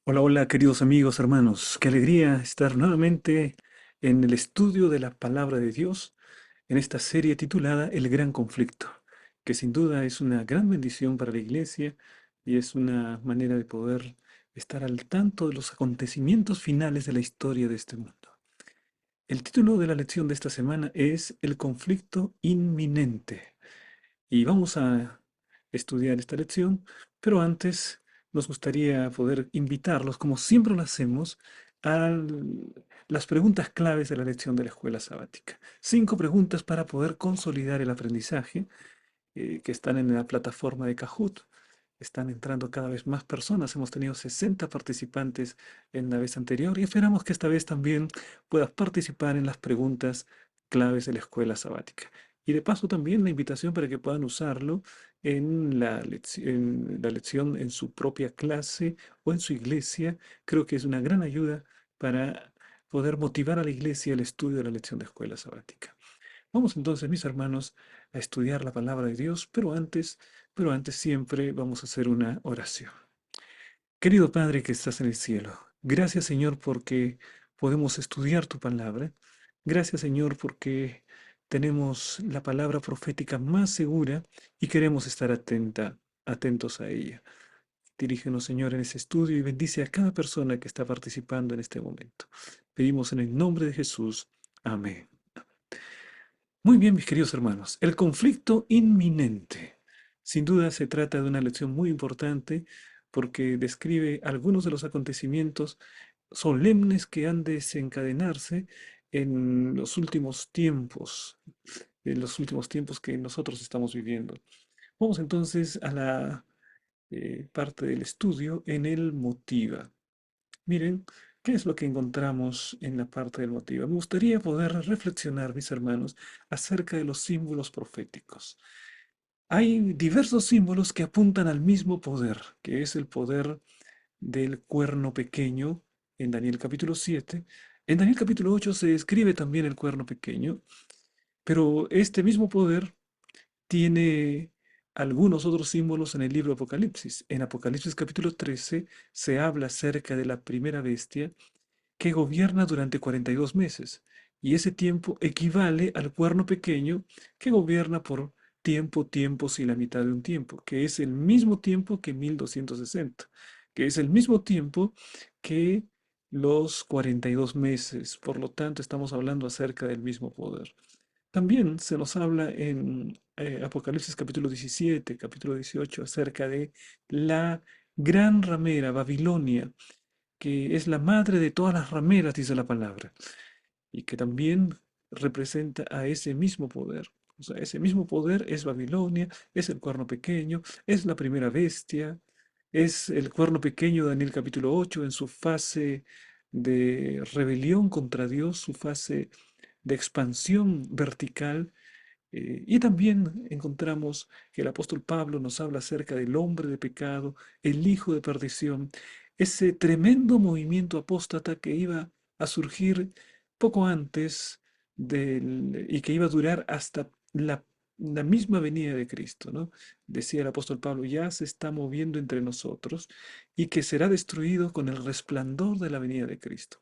Hola, hola, queridos amigos, hermanos. Qué alegría estar nuevamente en el estudio de la palabra de Dios en esta serie titulada El Gran Conflicto, que sin duda es una gran bendición para la iglesia y es una manera de poder estar al tanto de los acontecimientos finales de la historia de este mundo. El título de la lección de esta semana es El conflicto inminente. Y vamos a estudiar esta lección, pero antes nos gustaría poder invitarlos, como siempre lo hacemos, a las preguntas claves de la lección de la escuela sabática. 5 preguntas para poder consolidar el aprendizaje que están en la plataforma de Kahoot. Están entrando cada vez más personas. Hemos tenido 60 participantes en la vez anterior y esperamos que esta vez también puedas participar en las preguntas claves de la escuela sabática. Y de paso también la invitación para que puedan usarlo en la lección en su propia clase o en su iglesia. Creo que es una gran ayuda para poder motivar a la iglesia al estudio de la lección de escuela sabática. Vamos entonces, mis hermanos, a estudiar la palabra de Dios, pero antes siempre vamos a hacer una oración. Querido Padre que estás en el cielo, gracias Señor porque podemos estudiar tu palabra. Gracias Señor porque tenemos la palabra profética más segura y queremos estar atentos a ella. Dirígenos, Señor, en ese estudio y bendice a cada persona que está participando en este momento. Pedimos en el nombre de Jesús. Amén. Muy bien, mis queridos hermanos, el conflicto inminente. Sin duda se trata de una lección muy importante porque describe algunos de los acontecimientos solemnes que han de desencadenarse en los últimos tiempos que nosotros estamos viviendo. Vamos entonces a la parte del estudio en el motiva. Miren, ¿qué es lo que encontramos en la parte del motivo? Me gustaría poder reflexionar, mis hermanos, acerca de los símbolos proféticos. Hay diversos símbolos que apuntan al mismo poder, que es el poder del cuerno pequeño en Daniel capítulo 7. En Daniel capítulo 8 se describe también el cuerno pequeño, pero este mismo poder tiene algunos otros símbolos en el libro de Apocalipsis. En Apocalipsis capítulo 13 se habla acerca de la primera bestia que gobierna durante 42 meses, y ese tiempo equivale al cuerno pequeño que gobierna por tiempos y la mitad de un tiempo, que es el mismo tiempo que 1260, que es el mismo tiempo que los 42 meses. Por lo tanto, estamos hablando acerca del mismo poder. También se nos habla en Apocalipsis capítulo 17, capítulo 18, acerca de la gran ramera Babilonia, que es la madre de todas las rameras, dice la palabra, y que también representa a ese mismo poder. O sea, ese mismo poder es Babilonia, es el cuerno pequeño, es la primera bestia, es el cuerno pequeño de Daniel capítulo 8 en su fase de rebelión contra Dios, su fase de expansión vertical. Y también encontramos que el apóstol Pablo nos habla acerca del hombre de pecado, el hijo de perdición, ese tremendo movimiento apóstata que iba a surgir poco antes y que iba a durar hasta la misma venida de Cristo, ¿no? Decía el apóstol Pablo, ya se está moviendo entre nosotros y que será destruido con el resplandor de la venida de Cristo.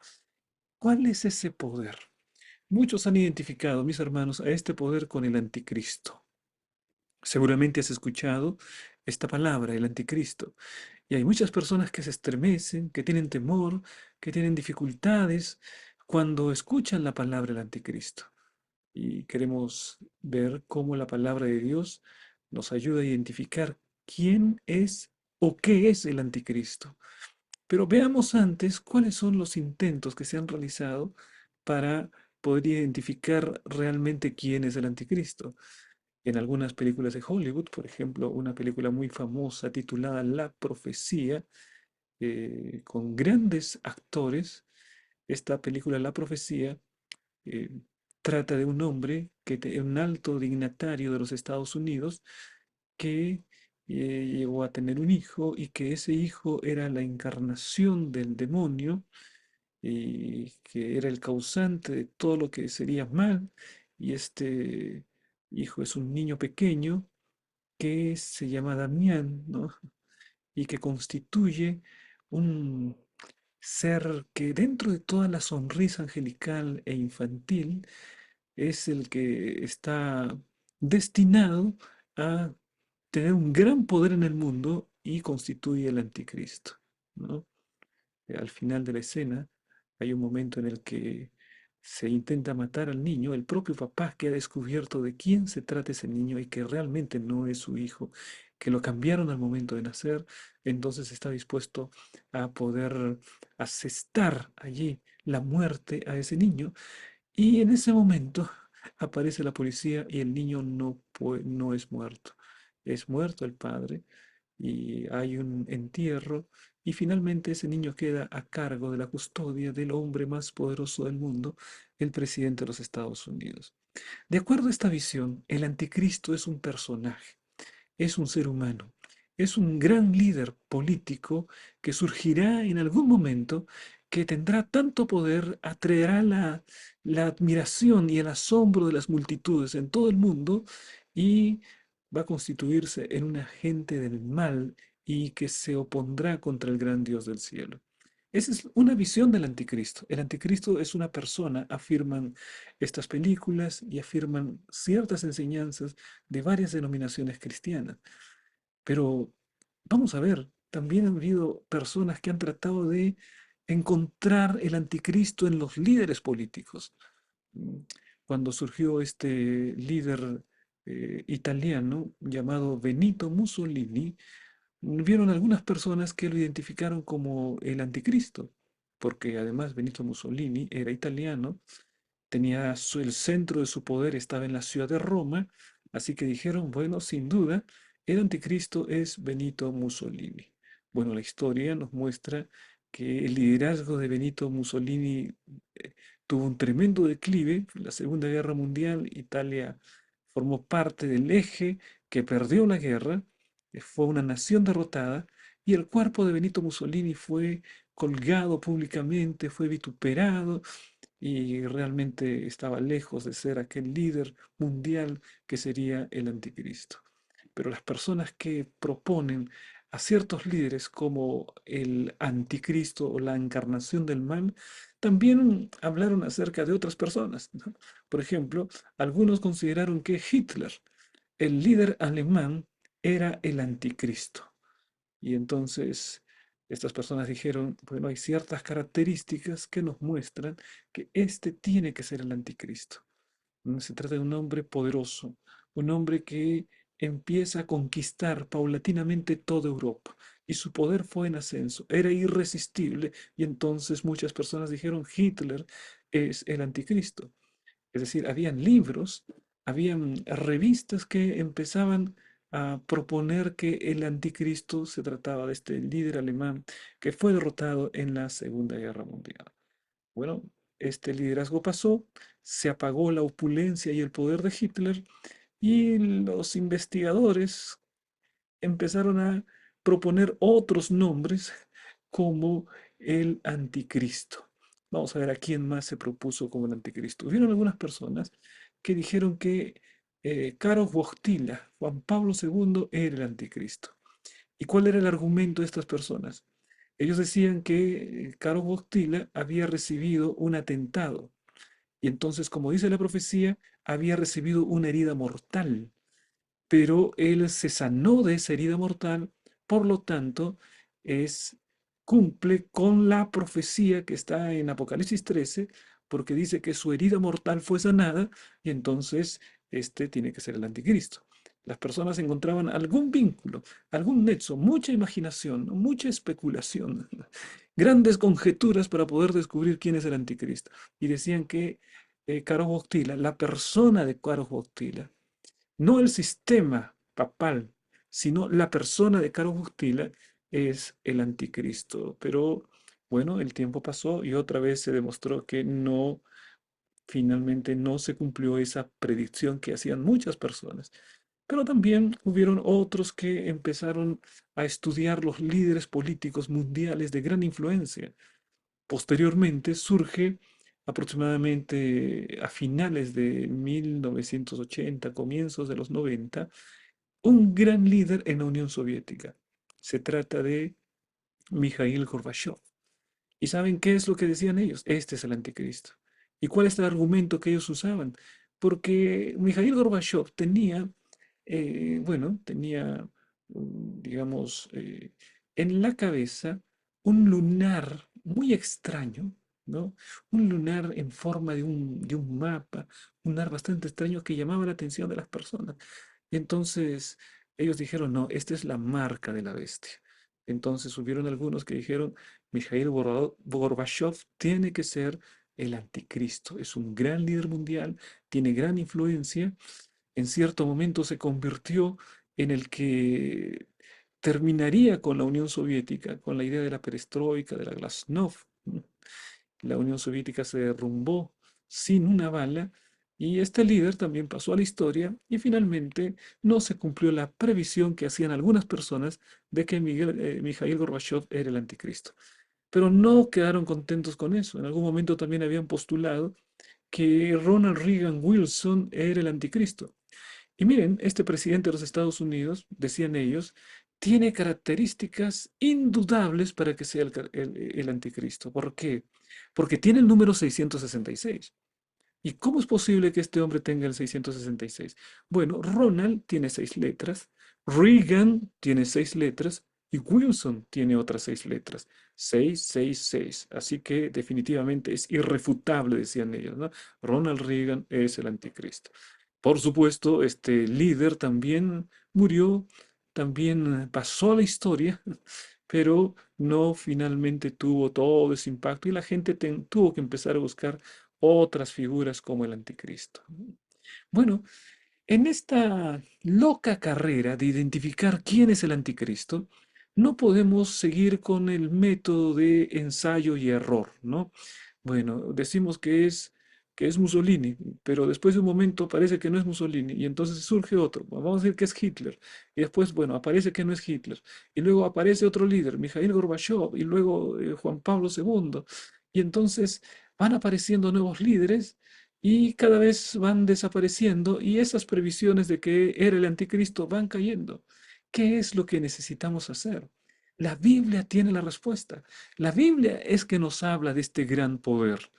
¿Cuál es ese poder? Muchos han identificado, mis hermanos, a este poder con el anticristo. Seguramente has escuchado esta palabra, el anticristo. Y hay muchas personas que se estremecen, que tienen temor, que tienen dificultades cuando escuchan la palabra del anticristo. Y queremos ver cómo la palabra de Dios nos ayuda a identificar quién es o qué es el anticristo. Pero veamos antes cuáles son los intentos que se han realizado para poder identificar realmente quién es el anticristo. En algunas películas de Hollywood, por ejemplo, una película muy famosa titulada La Profecía, con grandes actores, esta película La Profecía eh, trata de un hombre, un alto dignatario de los Estados Unidos, que llegó a tener un hijo y que ese hijo era la encarnación del demonio y que era el causante de todo lo que sería mal. Y este hijo es un niño pequeño que se llama Damián, ¿no? Y que constituye un, ser que dentro de toda la sonrisa angelical e infantil es el que está destinado a tener un gran poder en el mundo y constituye el anticristo, ¿no? Al final de la escena hay un momento en el que se intenta matar al niño, el propio papá que ha descubierto de quién se trata ese niño y que realmente no es su hijo, que lo cambiaron al momento de nacer, entonces está dispuesto a poder asestar allí la muerte a ese niño y en ese momento aparece la policía y el niño no es muerto. Es muerto el padre y hay un entierro y finalmente ese niño queda a cargo de la custodia del hombre más poderoso del mundo, el presidente de los Estados Unidos. De acuerdo a esta visión, el anticristo es un personaje, es un ser humano, es un gran líder político que surgirá en algún momento, que tendrá tanto poder, atraerá la admiración y el asombro de las multitudes en todo el mundo y va a constituirse en un agente del mal y que se opondrá contra el gran Dios del cielo. Esa es una visión del anticristo. El anticristo es una persona, afirman estas películas y afirman ciertas enseñanzas de varias denominaciones cristianas. Pero vamos a ver, también han habido personas que han tratado de encontrar el anticristo en los líderes políticos. Mm, Cuando surgió este líder italiano llamado Benito Mussolini, vieron algunas personas que lo identificaron como el anticristo, porque además Benito Mussolini era italiano, el centro de su poder estaba en la ciudad de Roma, así que dijeron, bueno, sin duda, el anticristo es Benito Mussolini. Bueno, la historia nos muestra que el liderazgo de Benito Mussolini eh, tuvo un tremendo declive. En la Segunda Guerra Mundial, Italia formó parte del eje que perdió la guerra, fue una nación derrotada, y el cuerpo de Benito Mussolini fue colgado públicamente, fue vituperado, y realmente estaba lejos de ser aquel líder mundial que sería el anticristo. Pero las personas que proponen a ciertos líderes como el anticristo o la encarnación del mal, también hablaron acerca de otras personas, ¿no? Por ejemplo, algunos consideraron que Hitler, el líder alemán, era el anticristo. Y entonces estas personas dijeron, bueno, hay ciertas características que nos muestran que este tiene que ser el anticristo. Se trata de un hombre poderoso, un hombre que empieza a conquistar paulatinamente toda Europa. Y su poder fue en ascenso, era irresistible. Y entonces muchas personas dijeron, Hitler es el anticristo. Es decir, habían libros, habían revistas que empezaban a proponer que el anticristo se trataba de este líder alemán que fue derrotado en la Segunda Guerra Mundial. Bueno, este liderazgo pasó, se apagó la opulencia y el poder de Hitler y los investigadores empezaron a proponer otros nombres como el anticristo. Vamos a ver a quién más se propuso como el anticristo. Hubieron algunas personas que dijeron que Karol Wojtyla, Juan Pablo II, era el anticristo. ¿Y cuál era el argumento de estas personas? Ellos decían que Karol Wojtyla había recibido un atentado y entonces, como dice la profecía, había recibido una herida mortal, pero él se sanó de esa herida mortal, por lo tanto, es, cumple con la profecía que está en Apocalipsis 13, porque dice que su herida mortal fue sanada y entonces este tiene que ser el anticristo. Las personas encontraban algún vínculo, algún nexo, mucha imaginación, mucha especulación, grandes conjeturas para poder descubrir quién es el anticristo. Y decían que Caro Boctila, la persona de Caro Boctila, no el sistema papal, sino la persona de Caro Bustila es el anticristo. Pero bueno, el tiempo pasó y otra vez se demostró que no, finalmente no se cumplió esa predicción que hacían muchas personas. Pero también hubieron otros que empezaron a estudiar los líderes políticos mundiales de gran influencia. Posteriormente surge aproximadamente a finales de 1980, comienzos de los 90, un gran líder en la Unión Soviética. Se trata de Mikhail Gorbachev. ¿Y saben qué es lo que decían ellos? Este es el anticristo. ¿Y cuál es el argumento que ellos usaban? Porque Mikhail Gorbachev tenía, bueno, tenía, digamos, en la cabeza un lunar muy extraño, ¿no? Un lunar en forma de un mapa, un lunar bastante extraño que llamaba la atención de las personas. Y entonces ellos dijeron, no, esta es la marca de la bestia. Entonces hubieron algunos que dijeron, Gorbachev tiene que ser el anticristo. Es un gran líder mundial, tiene gran influencia. En cierto momento se convirtió en el que terminaría con la Unión Soviética, con la idea de la perestroika, de la glasnost. La Unión Soviética se derrumbó sin una bala y este líder también pasó a la historia y finalmente no se cumplió la previsión que hacían algunas personas de que Mikhail Gorbachev era el anticristo. Pero no quedaron contentos con eso. En algún momento también habían postulado que Ronald Reagan Wilson era el anticristo. Y miren, este presidente de los Estados Unidos, decían ellos, tiene características indudables para que sea el anticristo. ¿Por qué? Porque tiene el número 666. ¿Y cómo es posible que este hombre tenga el 666? Bueno, Ronald tiene 6 letras, Reagan tiene 6 letras y Wilson tiene otras 6 letras. 666. Así que definitivamente es irrefutable, decían ellos, ¿no? Ronald Reagan es el anticristo. Por supuesto, este líder también murió, también pasó a la historia, pero no finalmente tuvo todo ese impacto y la gente tuvo que empezar a buscar otras figuras como el anticristo. Bueno, en esta loca carrera de identificar quién es el anticristo, no podemos seguir con el método de ensayo y error, ¿no? Bueno, decimos que es Mussolini, pero después de un momento parece que no es Mussolini y entonces surge otro. Vamos a decir que es Hitler y después, bueno, aparece que no es Hitler y luego aparece otro líder, Mikhail Gorbachev y luego Juan Pablo II y entonces van apareciendo nuevos líderes y cada vez van desapareciendo y esas previsiones de que era el anticristo van cayendo. ¿Qué es lo que necesitamos hacer? La Biblia tiene la respuesta. La Biblia es que nos habla de este gran poder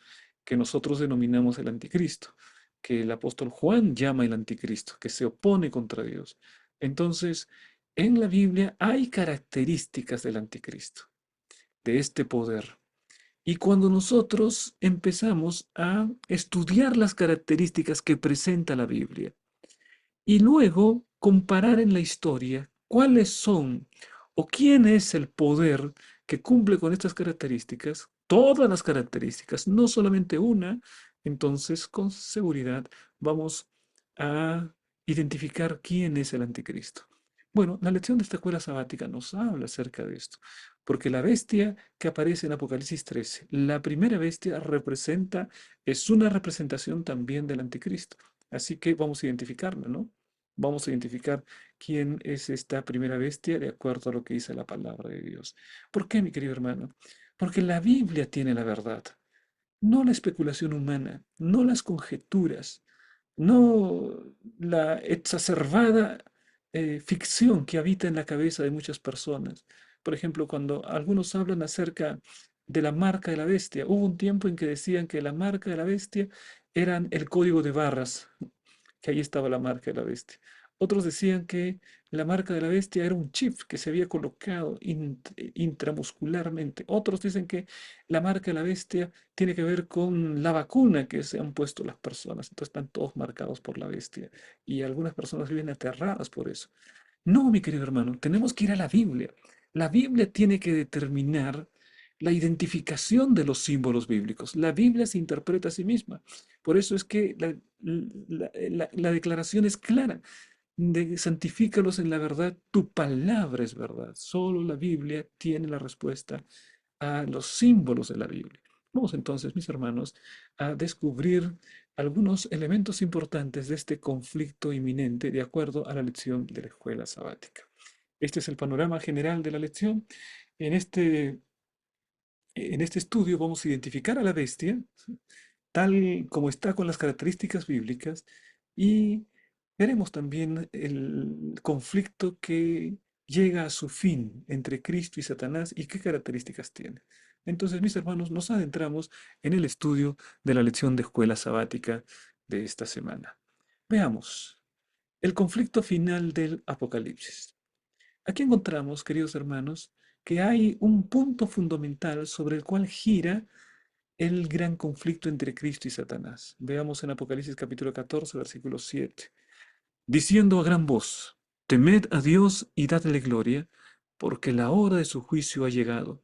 que nosotros denominamos el anticristo, que el apóstol Juan llama el anticristo, que se opone contra Dios. Entonces, en la Biblia hay características del anticristo, de este poder. Y cuando nosotros empezamos a estudiar las características que presenta la Biblia y luego comparar en la historia cuáles son o quién es el poder que cumple con estas características, todas las características, no solamente una, entonces con seguridad vamos a identificar quién es el anticristo. Bueno, la lección de esta escuela sabática nos habla acerca de esto, porque la bestia que aparece en Apocalipsis 13, la primera bestia es una representación también del anticristo. Así que vamos a identificarla, ¿no? Vamos a identificar quién es esta primera bestia de acuerdo a lo que dice la palabra de Dios. ¿Por qué, mi querido hermano? Porque la Biblia tiene la verdad, no la especulación humana, no las conjeturas, no la exacerbada ficción que habita en la cabeza de muchas personas. Por ejemplo, cuando algunos hablan acerca de la marca de la bestia, hubo un tiempo en que decían que la marca de la bestia eran el código de barras, que ahí estaba la marca de la bestia. Otros decían que la marca de la bestia era un chip que se había colocado intramuscularmente. Otros dicen que la marca de la bestia tiene que ver con la vacuna que se han puesto las personas. Entonces están todos marcados por la bestia. Y algunas personas viven aterradas por eso. No, mi querido hermano, tenemos que ir a la Biblia. La Biblia tiene que determinar la identificación de los símbolos bíblicos. La Biblia se interpreta a sí misma. Por eso es que la declaración es clara. Santifícalos en la verdad, tu palabra es verdad. Solo la Biblia tiene la respuesta a los símbolos de la Biblia. Vamos entonces, mis hermanos, a descubrir algunos elementos importantes de este conflicto inminente de acuerdo a la lección de la escuela sabática. Este es el panorama general de la lección. En este estudio vamos a identificar a la bestia, tal como está con las características bíblicas, y veremos también el conflicto que llega a su fin entre Cristo y Satanás y qué características tiene. Entonces, mis hermanos, nos adentramos en el estudio de la lección de escuela sabática de esta semana. Veamos el conflicto final del Apocalipsis. Aquí encontramos, queridos hermanos, que hay un punto fundamental sobre el cual gira el gran conflicto entre Cristo y Satanás. Veamos en Apocalipsis capítulo 14, versículo 7. Diciendo a gran voz, temed a Dios y dadle gloria, porque la hora de su juicio ha llegado,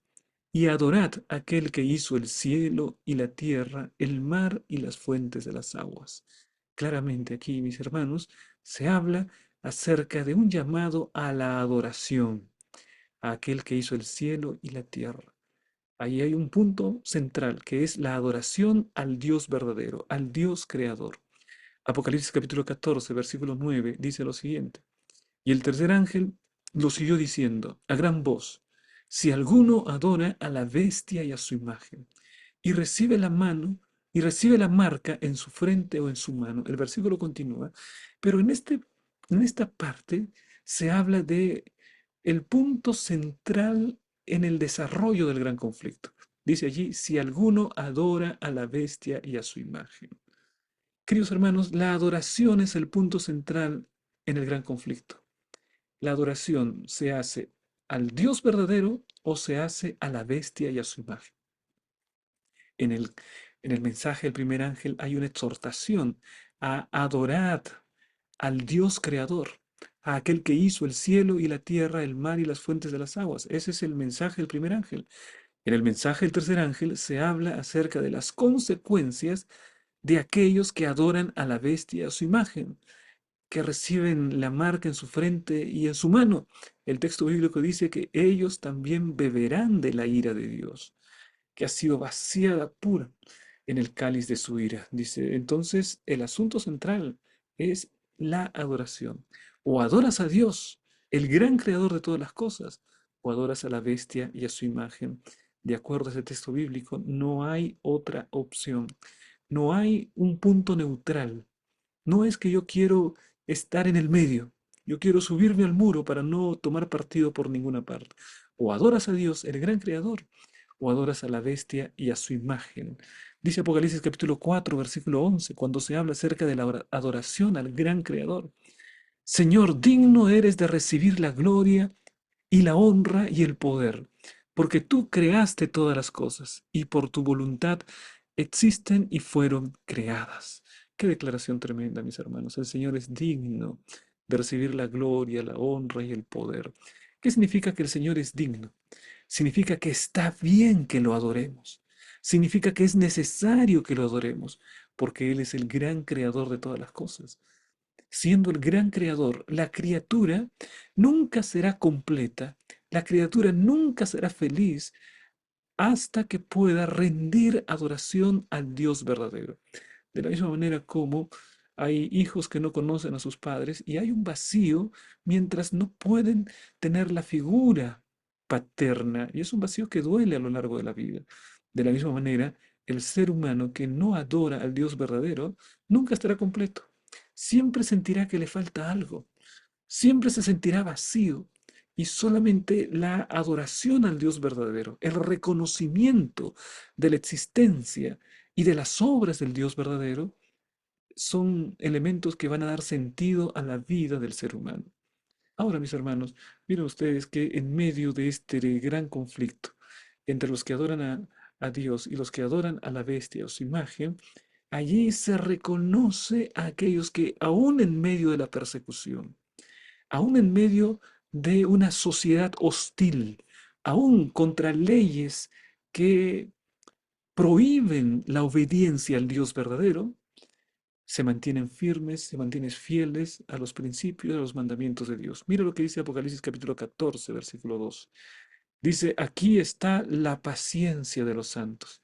y adorad a aquel que hizo el cielo y la tierra, el mar y las fuentes de las aguas. Claramente aquí, mis hermanos, se habla acerca de un llamado a la adoración, a aquel que hizo el cielo y la tierra. Ahí hay un punto central, que es la adoración al Dios verdadero, al Dios creador. Apocalipsis capítulo 14, versículo 9, dice lo siguiente. Y el tercer ángel lo siguió diciendo a gran voz, si alguno adora a la bestia y a su imagen, y recibe la mano, y recibe la marca en su frente o en su mano. El versículo continúa, pero en esta parte se habla de el punto central en el desarrollo del gran conflicto. Dice allí, si alguno adora a la bestia y a su imagen. Queridos hermanos, la adoración es el punto central en el gran conflicto. La adoración se hace al Dios verdadero o se hace a la bestia y a su imagen. En el, en el mensaje del primer ángel hay una exhortación a adorar al Dios creador, a aquel que hizo el cielo y la tierra, el mar y las fuentes de las aguas. Ese es el mensaje del primer ángel. En el mensaje del tercer ángel se habla acerca de las consecuencias de aquellos que adoran a la bestia a su imagen, que reciben la marca en su frente y en su mano. El texto bíblico dice que ellos también beberán de la ira de Dios, que ha sido vaciada pura en el cáliz de su ira. Dice, entonces el asunto central es la adoración. O adoras a Dios, el gran creador de todas las cosas, o adoras a la bestia y a su imagen. De acuerdo a ese texto bíblico, no hay otra opción. No hay un punto neutral. No es que yo quiero estar en el medio. Yo quiero subirme al muro para no tomar partido por ninguna parte. O adoras a Dios, el gran creador, o adoras a la bestia y a su imagen. Dice Apocalipsis capítulo 4, versículo 11, cuando se habla acerca de la adoración al gran creador. Señor, digno eres de recibir la gloria y la honra y el poder, porque tú creaste todas las cosas y por tu voluntad existen y fueron creadas. Qué declaración tremenda, mis hermanos. El Señor es digno de recibir la gloria, la honra y el poder. ¿Qué significa que el Señor es digno? Significa que está bien que lo adoremos. Significa que es necesario que lo adoremos, porque Él es el gran creador de todas las cosas. Siendo el gran creador, la criatura nunca será completa, la criatura nunca será feliz hasta que pueda rendir adoración al Dios verdadero. De la misma manera como hay hijos que no conocen a sus padres y hay un vacío mientras no pueden tener la figura paterna, y es un vacío que duele a lo largo de la vida. De la misma manera, el ser humano que no adora al Dios verdadero nunca estará completo. Siempre sentirá que le falta algo, siempre se sentirá vacío. Y solamente la adoración al Dios verdadero, el reconocimiento de la existencia y de las obras del Dios verdadero, son elementos que van a dar sentido a la vida del ser humano. Ahora, mis hermanos, miren ustedes que en medio de este gran conflicto entre los que adoran a Dios y los que adoran a la bestia o su imagen, allí se reconoce a aquellos que aún en medio de la persecución, aún en medio de una sociedad hostil, aún contra leyes que prohíben la obediencia al Dios verdadero, se mantienen firmes, se mantienen fieles a los principios, a los mandamientos de Dios. Mira lo que dice Apocalipsis capítulo 14, versículo 2. Dice, aquí está la paciencia de los santos,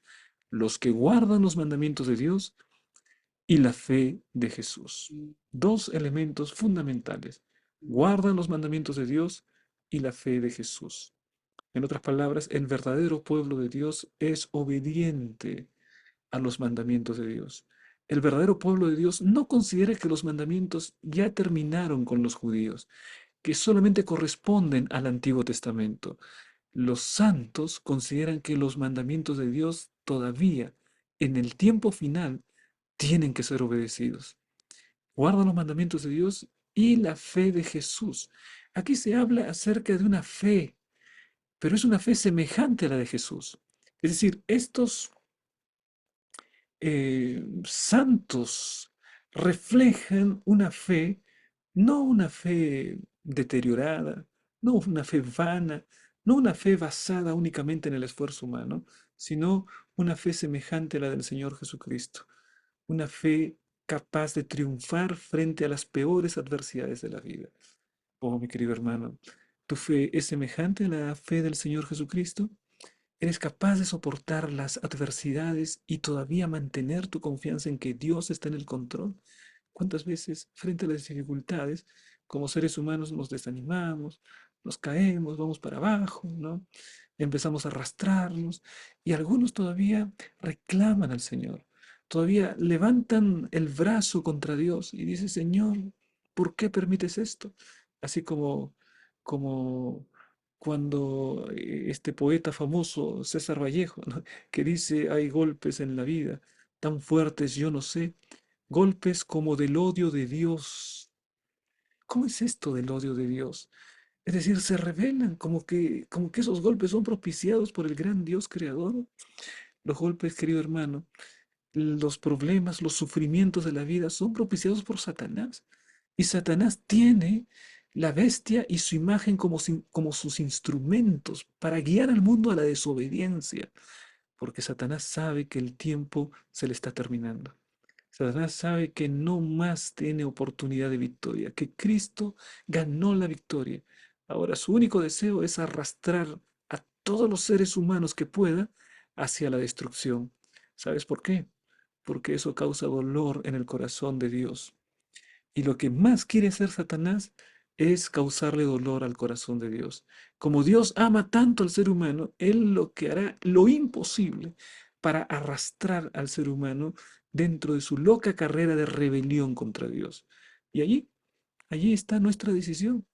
los que guardan los mandamientos de Dios y la fe de Jesús. Dos elementos fundamentales. Guardan los mandamientos de Dios y la fe de Jesús. En otras palabras, el verdadero pueblo de Dios es obediente a los mandamientos de Dios. El verdadero pueblo de Dios no considera que los mandamientos ya terminaron con los judíos. que solamente corresponden al Antiguo Testamento. Los santos consideran que los mandamientos de Dios todavía, en el tiempo final, tienen que ser obedecidos. Guardan los mandamientos de Dios y la fe de Jesús. Aquí se habla acerca de una fe, pero es una fe semejante a la de Jesús. Es decir, estos santos reflejan una fe, no una fe deteriorada, no una fe vana, no una fe basada únicamente en el esfuerzo humano, sino una fe semejante a la del Señor Jesucristo, una fe capaz de triunfar frente a las peores adversidades de la vida. Oh, mi querido hermano, ¿tu fe es semejante a la fe del Señor Jesucristo? ¿Eres capaz de soportar las adversidades y todavía mantener tu confianza en que Dios está en el control? ¿Cuántas veces frente a las dificultades, como seres humanos, nos desanimamos, nos caemos, vamos para abajo, ¿no? Empezamos a arrastrarnos y algunos todavía reclaman al Señor, todavía levantan el brazo contra Dios y dicen, Señor, ¿por qué permites esto? Así como cuando este poeta famoso, César Vallejo, ¿no? Que dice, hay golpes en la vida tan fuertes, yo no sé, golpes como del odio de Dios. ¿Cómo es esto del odio de Dios? Es decir, se revelan como que esos golpes son propiciados por el gran Dios creador. Los golpes, querido hermano, los problemas, los sufrimientos de la vida son propiciados por Satanás. Y Satanás tiene la bestia y su imagen como sus instrumentos para guiar al mundo a la desobediencia, porque Satanás sabe que el tiempo se le está terminando. Satanás sabe que no más tiene oportunidad de victoria, que Cristo ganó la victoria. Ahora su único deseo es arrastrar a todos los seres humanos que pueda hacia la destrucción. ¿Sabes por qué? Porque eso causa dolor en el corazón de Dios. Y lo que más quiere hacer Satanás es causarle dolor al corazón de Dios. Como Dios ama tanto al ser humano, Él lo que hará lo imposible para arrastrar al ser humano dentro de su loca carrera de rebelión contra Dios. Y allí está nuestra decisión.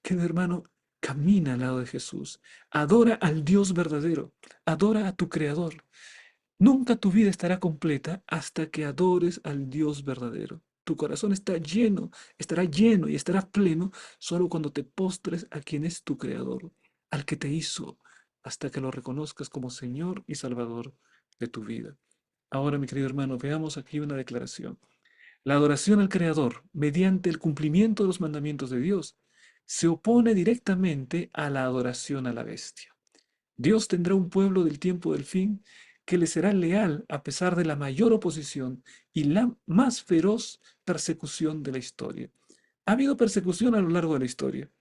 Querido hermano, camina al lado de Jesús, adora al Dios verdadero, adora a tu Creador. Nunca tu vida estará completa hasta que adores al Dios verdadero. Tu corazón está lleno, estará lleno y estará pleno solo cuando te postres a quien es tu creador, al que te hizo, hasta que lo reconozcas como Señor y Salvador de tu vida. Ahora, mi querido hermano, veamos aquí una declaración. La adoración al Creador, mediante el cumplimiento de los mandamientos de Dios, se opone directamente a la adoración a la bestia. Dios tendrá un pueblo del tiempo del fin que le será leal a pesar de la mayor oposición y la más feroz persecución de la historia. Ha habido persecución a lo largo de la historia.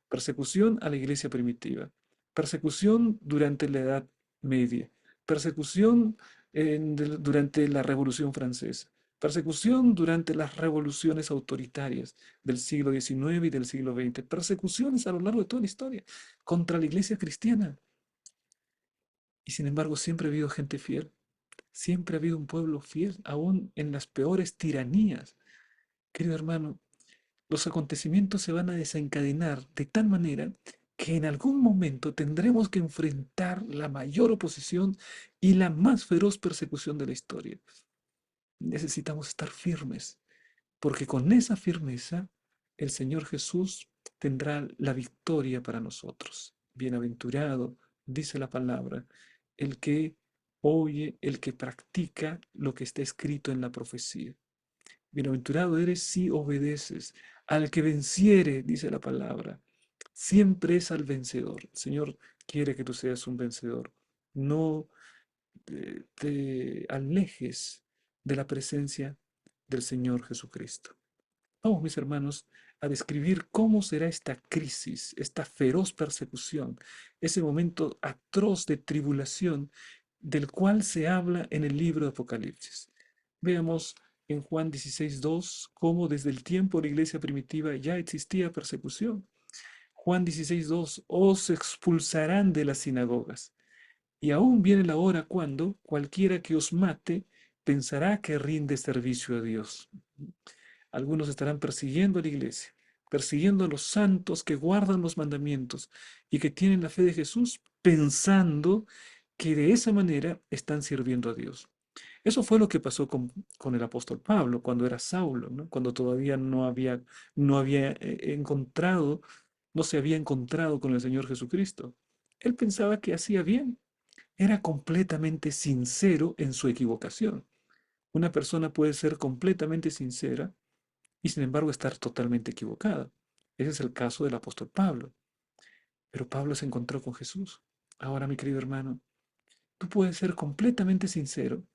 Persecución a la iglesia primitiva. Persecución durante la Edad Media. Persecución durante la Revolución Francesa. Persecución durante las revoluciones autoritarias del siglo XIX y del siglo XX. Persecuciones a lo largo de toda la historia contra la iglesia cristiana. Y sin embargo, siempre ha habido gente fiel, siempre ha habido un pueblo fiel, aún en las peores tiranías. Querido hermano, los acontecimientos se van a desencadenar de tal manera que en algún momento tendremos que enfrentar la mayor oposición y la más feroz persecución de la historia. Necesitamos estar firmes, porque con esa firmeza el Señor Jesús tendrá la victoria para nosotros. Bienaventurado, dice la palabra, el que oye, el que practica lo que está escrito en la profecía. Bienaventurado eres si obedeces. Al que venciere, dice la palabra, siempre es al vencedor. El Señor quiere que tú seas un vencedor. No te alejes de la presencia del Señor Jesucristo. Vamos, mis hermanos, a describir cómo será esta crisis, esta feroz persecución, ese momento atroz de tribulación del cual se habla en el libro de Apocalipsis. Veamos en Juan 16:2 cómo desde el tiempo de la iglesia primitiva ya existía persecución. Juan 16:2, os expulsarán de las sinagogas. Y aún viene la hora cuando cualquiera que os mate pensará que rinde servicio a Dios. Algunos estarán persiguiendo a la iglesia, persiguiendo a los santos que guardan los mandamientos y que tienen la fe de Jesús, pensando que de esa manera están sirviendo a Dios. Eso fue lo que pasó con el apóstol Pablo cuando era Saulo, ¿no? Cuando todavía no había encontrado, no se había encontrado con el Señor Jesucristo. Él pensaba que hacía bien, era completamente sincero en su equivocación. Una persona puede ser completamente sincera y sin embargo estar totalmente equivocada. Ese es el caso del apóstol Pablo. Pero Pablo se encontró con Jesús. Ahora, mi querido hermano, tú puedes ser completamente sincero,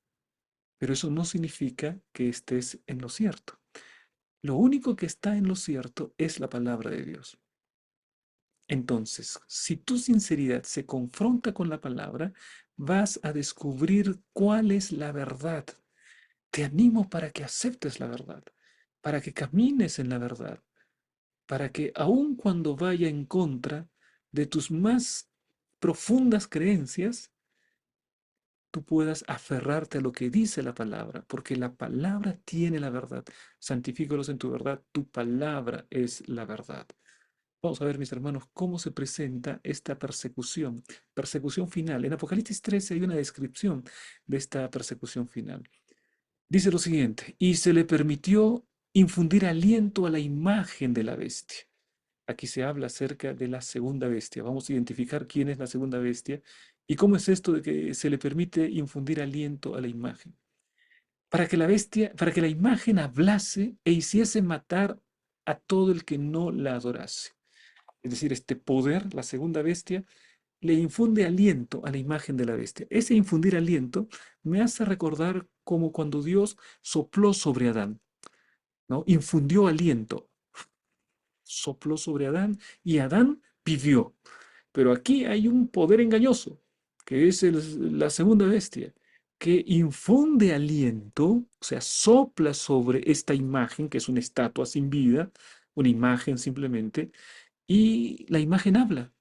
pero eso no significa que estés en lo cierto. Lo único que está en lo cierto es la palabra de Dios. Entonces, si tu sinceridad se confronta con la palabra, vas a descubrir cuál es la verdad. Te animo para que aceptes la verdad, para que camines en la verdad, para que aun cuando vaya en contra de tus más profundas creencias, tú puedas aferrarte a lo que dice la palabra, porque la palabra tiene la verdad. Santifícalos en tu verdad, tu palabra es la verdad. Vamos a ver, mis hermanos, cómo se presenta esta persecución, persecución final. En Apocalipsis 13 hay una descripción de esta persecución final. Dice lo siguiente, y se le permitió infundir aliento a la imagen de la bestia. Aquí se habla acerca de la segunda bestia. Vamos a identificar quién es la segunda bestia y cómo es esto de que se le permite infundir aliento a la imagen. Para que la imagen hablase e hiciese matar a todo el que no la adorase. Es decir, este poder, la segunda bestia, le infunde aliento a la imagen de la bestia. Ese infundir aliento me hace recordar como cuando Dios sopló sobre Adán, ¿no? Infundió aliento, sopló sobre Adán y Adán vivió. Pero aquí hay un poder engañoso, que es la segunda bestia, que infunde aliento, o sea, sopla sobre esta imagen, que es una estatua sin vida, una imagen simplemente, y la imagen habla.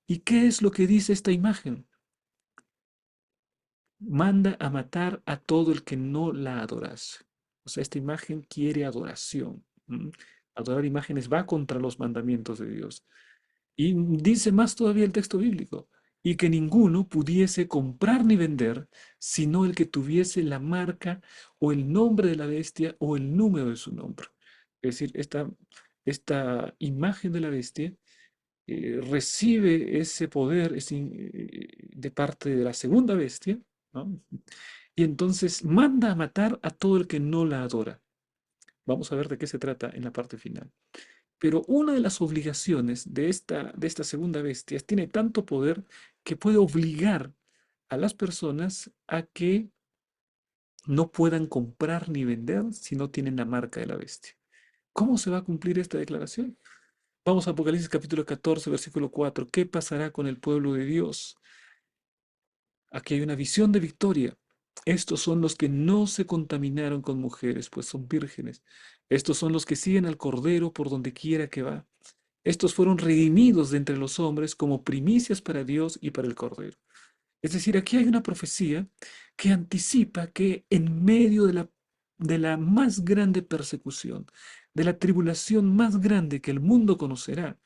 ¿Y qué es lo que dice esta imagen? Manda a matar a todo el que no la adorase. O sea, esta imagen quiere adoración. ¿M? Adorar imágenes va contra los mandamientos de Dios. Y dice más todavía el texto bíblico, y que ninguno pudiese comprar ni vender, sino el que tuviese la marca o el nombre de la bestia o el número de su nombre. Es decir, esta imagen de la bestia recibe ese poder de parte de la segunda bestia, ¿no? Y entonces manda a matar a todo el que no la adora. Vamos a ver de qué se trata en la parte final. Pero una de las obligaciones de esta segunda bestia tiene tanto poder que puede obligar a las personas a que no puedan comprar ni vender si no tienen la marca de la bestia. ¿Cómo se va a cumplir esta declaración? Vamos a Apocalipsis capítulo 14, versículo 4. ¿Qué pasará con el pueblo de Dios? Aquí hay una visión de victoria. Estos son los que no se contaminaron con mujeres, pues son vírgenes. Estos son los que siguen al Cordero por donde quiera que va. Estos fueron redimidos de entre los hombres como primicias para Dios y para el Cordero. Es decir, aquí hay una profecía que anticipa que en medio de la más grande persecución, de la tribulación más grande que el mundo conocerá,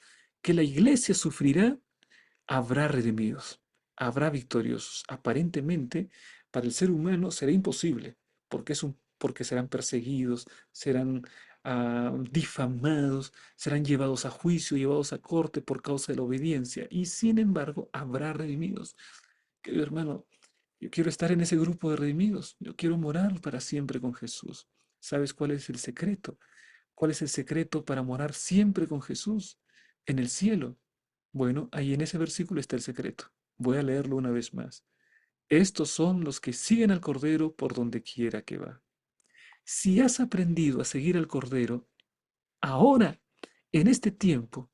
que la iglesia sufrirá, habrá redimidos, habrá victoriosos. Aparentemente, para el ser humano será imposible, porque serán perseguidos, serán difamados, serán llevados a juicio, llevados a corte por causa de la obediencia, y sin embargo habrá redimidos. Querido hermano, yo quiero estar en ese grupo de redimidos, yo quiero morar para siempre con Jesús. ¿Sabes cuál es el secreto? ¿Cuál es el secreto para morar siempre con Jesús en el cielo? Bueno, ahí en ese versículo está el secreto. Voy a leerlo una vez más. Estos son los que siguen al Cordero por donde quiera que va. Si has aprendido a seguir al Cordero, ahora, en este tiempo,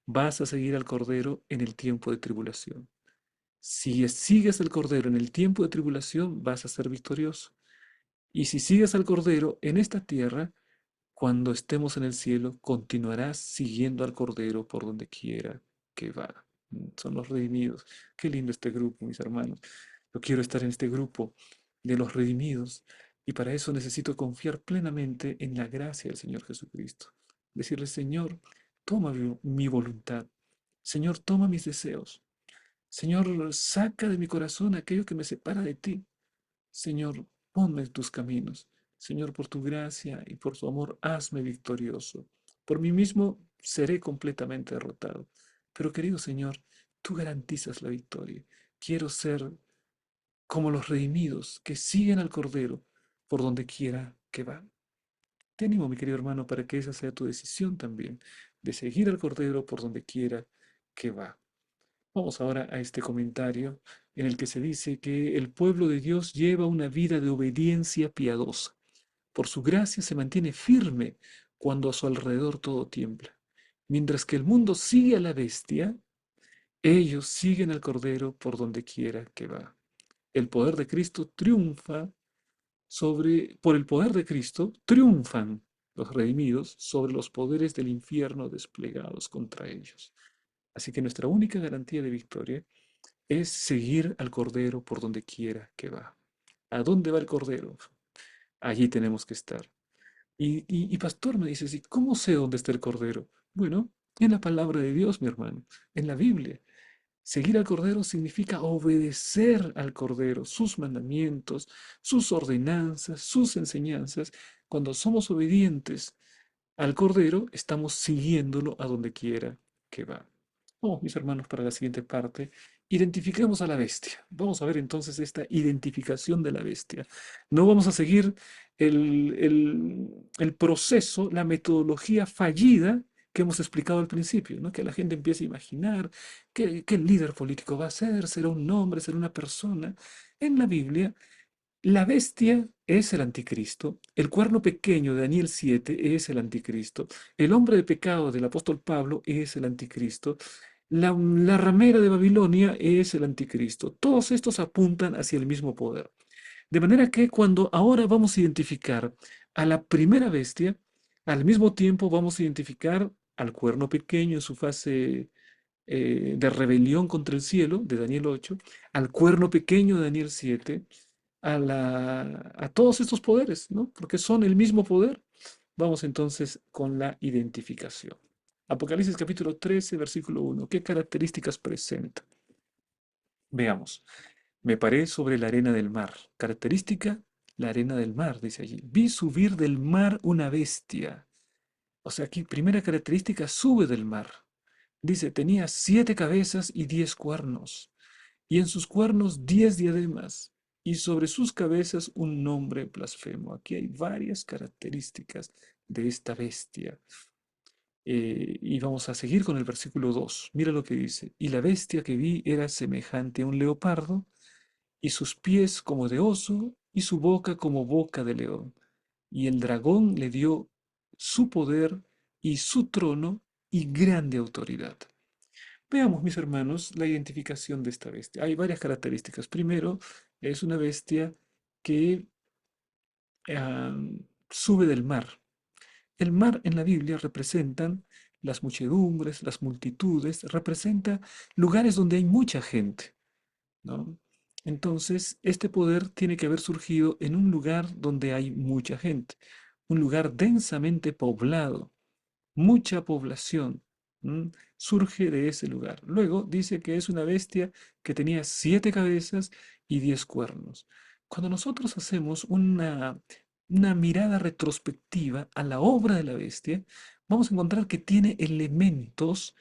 vas a seguir al Cordero en el tiempo de tribulación. Si sigues al Cordero en el tiempo de tribulación, vas a ser victorioso. Y si sigues al Cordero en esta tierra, cuando estemos en el cielo, continuarás siguiendo al Cordero por donde quiera que va. Son los redimidos. Qué lindo este grupo, mis hermanos. Yo quiero estar en este grupo de los redimidos y para eso necesito confiar plenamente en la gracia del Señor Jesucristo. decirle, Señor, toma mi voluntad. Señor, toma mis deseos. Señor, saca de mi corazón aquello que me separa de ti. Señor, ponme en tus caminos. Señor, por tu gracia y por tu amor, hazme victorioso. Por mí mismo seré completamente derrotado. Pero querido Señor, tú garantizas la victoria. Quiero ser como los redimidos que siguen al Cordero por donde quiera que va. Te animo, mi querido hermano, para que esa sea tu decisión también, de seguir al Cordero por donde quiera que va. Vamos ahora a este comentario en el que se dice que el pueblo de Dios lleva una vida de obediencia piadosa. Por su gracia se mantiene firme cuando a su alrededor todo tiembla. Mientras que el mundo sigue a la bestia, ellos siguen al Cordero por donde quiera que va. El poder de Cristo triunfa por el poder de Cristo, triunfan los redimidos sobre los poderes del infierno desplegados contra ellos. Así que nuestra única garantía de victoria es seguir al Cordero por donde quiera que va. ¿A dónde va el Cordero? Allí tenemos que estar. Y pastor me dice, ¿y cómo sé dónde está el Cordero? Bueno, en la palabra de Dios, mi hermano, en la Biblia. Seguir al Cordero significa obedecer al Cordero, sus mandamientos, sus ordenanzas, sus enseñanzas. Cuando somos obedientes al Cordero, estamos siguiéndolo a donde quiera que va. Vamos, mis hermanos, para la siguiente parte. Identifiquemos a la bestia. Vamos a ver entonces esta identificación de la bestia. No vamos a seguir el proceso, la metodología fallida que hemos explicado al principio, ¿no? Que la gente empiece a imaginar qué líder político va a ser, será un hombre, será una persona. En la Biblia la bestia es el anticristo, el cuerno pequeño de Daniel 7 es el anticristo, el hombre de pecado del apóstol Pablo es el anticristo, la ramera de Babilonia es el anticristo. Todos estos apuntan hacia el mismo poder. De manera que cuando ahora vamos a identificar a la primera bestia, al mismo tiempo vamos a identificar al cuerno pequeño en su fase de rebelión contra el cielo, de Daniel 8, al cuerno pequeño de Daniel 7, a todos estos poderes, ¿no? Porque son el mismo poder. Vamos entonces con la identificación. Apocalipsis capítulo 13, versículo 1. ¿Qué características presenta? Veamos. Me paré sobre la arena del mar. Característica, la arena del mar, dice allí. Vi subir del mar una bestia. O sea, aquí, primera característica, sube del mar. Dice, tenía 7 cabezas y 10 cuernos, y en sus cuernos 10 diademas, y sobre sus cabezas un nombre blasfemo. Aquí hay varias características de esta bestia. Y vamos a seguir con el versículo 2. Mira lo que dice. Y la bestia que vi era semejante a un leopardo, y sus pies como de oso, y su boca como boca de león. Y el dragón le dio su poder y su trono y grande autoridad. Veamos, mis hermanos, la identificación de esta bestia. Hay varias características. Primero, es una bestia que ah, sube del mar. El mar en la Biblia representan las muchedumbres, las multitudes, representa lugares donde hay mucha gente, ¿no? Entonces, este poder tiene que haber surgido en un lugar donde hay mucha gente, un lugar densamente poblado, mucha población, surge de ese lugar. Luego dice que es una bestia que tenía 7 cabezas y 10 cuernos. Cuando nosotros hacemos una mirada retrospectiva a la obra de la bestia, vamos a encontrar que tiene elementos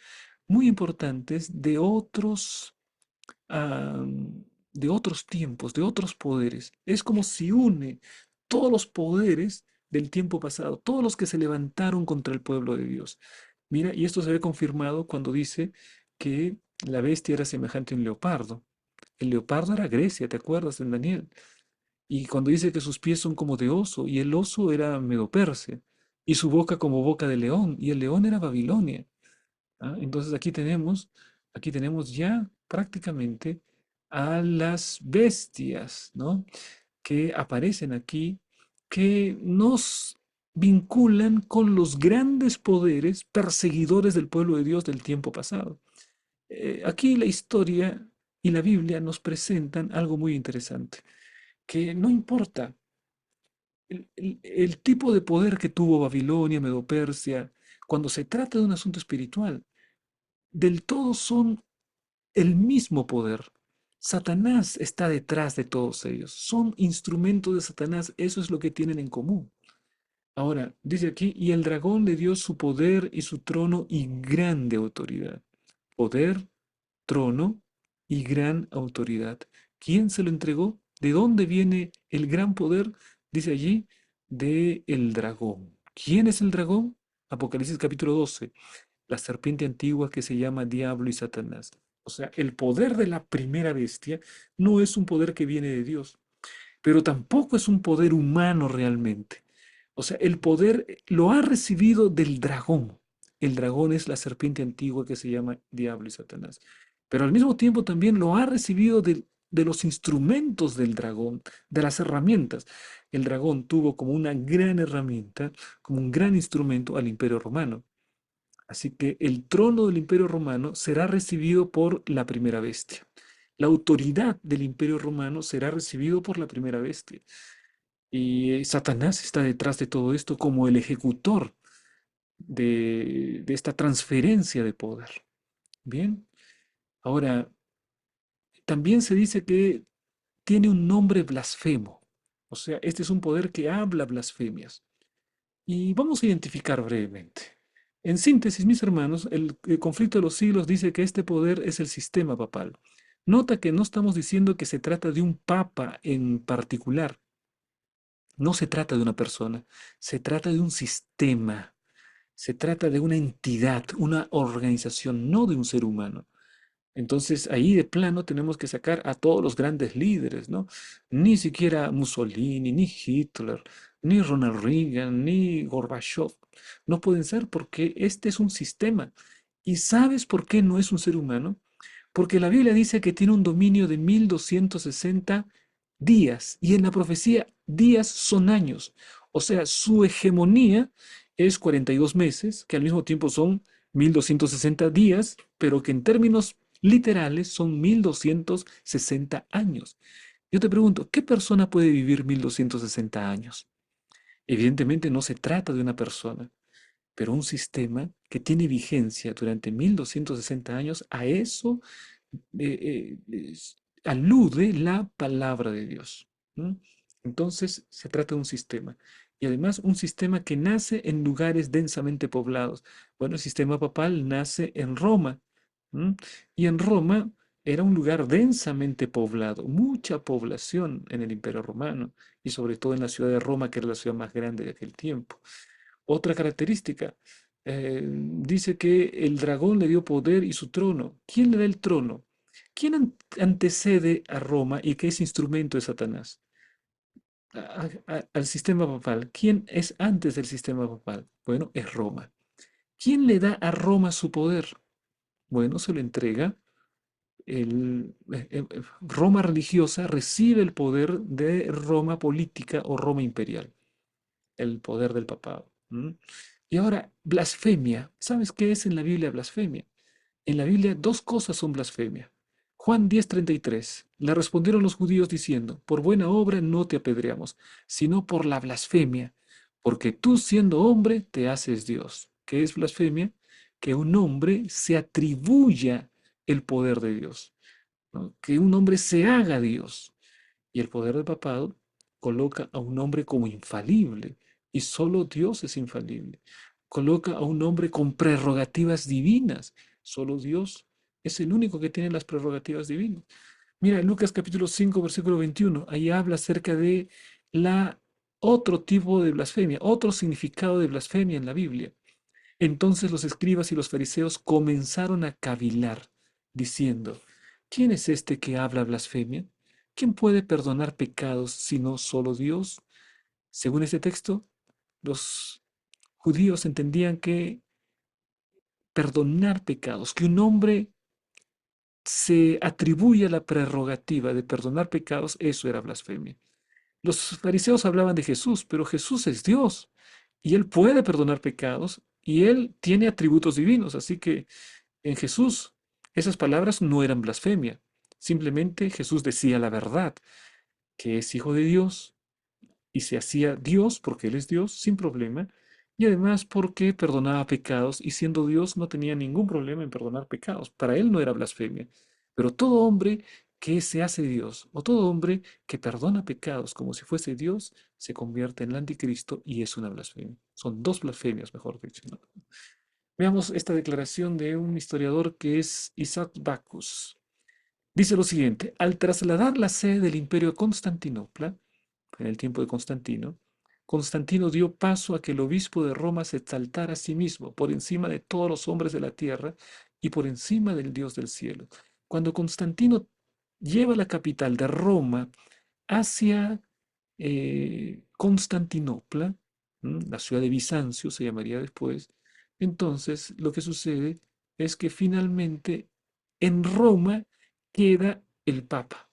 muy importantes ah, de otros tiempos, de otros poderes. Es como si une todos los poderes del tiempo pasado, todos los que se levantaron contra el pueblo de Dios. Mira, y esto se ve confirmado cuando dice que la bestia era semejante a un leopardo. El leopardo era Grecia, ¿te acuerdas en Daniel? Y cuando dice que sus pies son como de oso, y el oso era Medo-Persia, y su boca como boca de león, y el león era Babilonia. ¿Ah? Entonces aquí tenemos ya prácticamente a las bestias, ¿no? Que aparecen aquí, que nos vinculan con los grandes poderes perseguidores del pueblo de Dios del tiempo pasado. Aquí la historia y la Biblia nos presentan algo muy interesante, que no importa el tipo de poder que tuvo Babilonia, Medo-Persia, cuando se trata de un asunto espiritual, del todo son el mismo poder. Satanás está detrás de todos ellos. Son instrumentos de Satanás. Eso es lo que tienen en común. Ahora, dice aquí, y el dragón le dio su poder y su trono y grande autoridad. Poder, trono y gran autoridad. ¿Quién se lo entregó? ¿De dónde viene el gran poder? Dice allí, de el dragón. ¿Quién es el dragón? Apocalipsis capítulo 12, la serpiente antigua que se llama Diablo y Satanás. O sea, el poder de la primera bestia no es un poder que viene de Dios, pero tampoco es un poder humano realmente. O sea, el poder lo ha recibido del dragón. El dragón es la serpiente antigua que se llama Diablo y Satanás. Pero al mismo tiempo también lo ha recibido de los instrumentos del dragón, de las herramientas. El dragón tuvo como una gran herramienta, como un gran instrumento al Imperio Romano. Así que el trono del Imperio Romano será recibido por la primera bestia. La autoridad del Imperio Romano será recibido por la primera bestia. Y Satanás está detrás de todo esto como el ejecutor de esta transferencia de poder. Bien, ahora también se dice que tiene un nombre blasfemo. O sea, este es un poder que habla blasfemias. Y vamos a identificar brevemente. En síntesis, mis hermanos, el conflicto de los siglos dice que este poder es el sistema papal. Nota que no estamos diciendo que se trata de un papa en particular. No se trata de una persona, se trata de un sistema, se trata de una entidad, una organización, no de un ser humano. Entonces ahí de plano tenemos que sacar a todos los grandes líderes, ¿no? Ni siquiera Mussolini, ni Hitler, ni Ronald Reagan, ni Gorbachev. No pueden ser porque este es un sistema. ¿Y sabes por qué no es un ser humano? Porque la Biblia dice que tiene un dominio de 1260 días y en la profecía días son años. O sea, su hegemonía es 42 meses, que al mismo tiempo son 1260 días, pero que en términos literales son 1260 años. Yo te pregunto, ¿qué persona puede vivir 1260 años? Evidentemente no se trata de una persona, pero un sistema que tiene vigencia durante 1260 años, a eso alude la palabra de Dios. ¿No? Entonces se trata de un sistema. Y además un sistema que nace en lugares densamente poblados. Bueno, el sistema papal nace en Roma. ¿M? Y en Roma era un lugar densamente poblado, mucha población en el Imperio Romano y sobre todo en la ciudad de Roma, que era la ciudad más grande de aquel tiempo. Otra característica, dice que el dragón le dio poder y su trono. ¿Quién le da el trono? ¿Quién antecede a Roma y que es instrumento de Satanás? Al sistema papal. ¿Quién es antes del sistema papal? Bueno, es Roma. ¿Quién le da a Roma su poder? Bueno, se lo entrega. Roma religiosa recibe el poder de Roma política o Roma imperial, el poder del papado. ¿M? Y ahora, blasfemia. ¿Sabes qué es en la Biblia blasfemia? En la Biblia dos cosas son blasfemia. Juan 10:33. Le respondieron los judíos diciendo, por buena obra no te apedreamos, sino por la blasfemia, porque tú siendo hombre te haces Dios. ¿Qué es blasfemia? Que un hombre se atribuya el poder de Dios, ¿no? Que un hombre se haga Dios. Y el poder del papado coloca a un hombre como infalible, y solo Dios es infalible. Coloca a un hombre con prerrogativas divinas. Solo Dios es el único que tiene las prerrogativas divinas. Mira, en Lucas capítulo 5, versículo 21, ahí habla acerca de la otro tipo de blasfemia, otro significado de blasfemia en la Biblia. Entonces los escribas y los fariseos comenzaron a cavilar, diciendo, ¿quién es este que habla blasfemia? ¿Quién puede perdonar pecados sino solo Dios? Según este texto, los judíos entendían que perdonar pecados, que un hombre se atribuya la prerrogativa de perdonar pecados, eso era blasfemia. Los fariseos hablaban de Jesús, pero Jesús es Dios y Él puede perdonar pecados y Él tiene atributos divinos, así que en Jesús esas palabras no eran blasfemia, simplemente Jesús decía la verdad, que es hijo de Dios y se hacía Dios porque Él es Dios sin problema Y además porque perdonaba pecados y siendo Dios no tenía ningún problema en perdonar pecados. Para él no era blasfemia. Pero todo hombre que se hace Dios o todo hombre que perdona pecados como si fuese Dios se convierte en el anticristo y es una blasfemia. Son dos blasfemias, mejor dicho, ¿no? Veamos esta declaración de un historiador que es Isaac Bacchus. Dice lo siguiente, al trasladar la sede del imperio a Constantinopla, en el tiempo de Constantino, Constantino dio paso a que el obispo de Roma se exaltara a sí mismo por encima de todos los hombres de la tierra y por encima del Dios del cielo. Cuando Constantino lleva la capital de Roma hacia Constantinopla, la ciudad de Bizancio se llamaría después, entonces lo que sucede es que finalmente en Roma queda el Papa.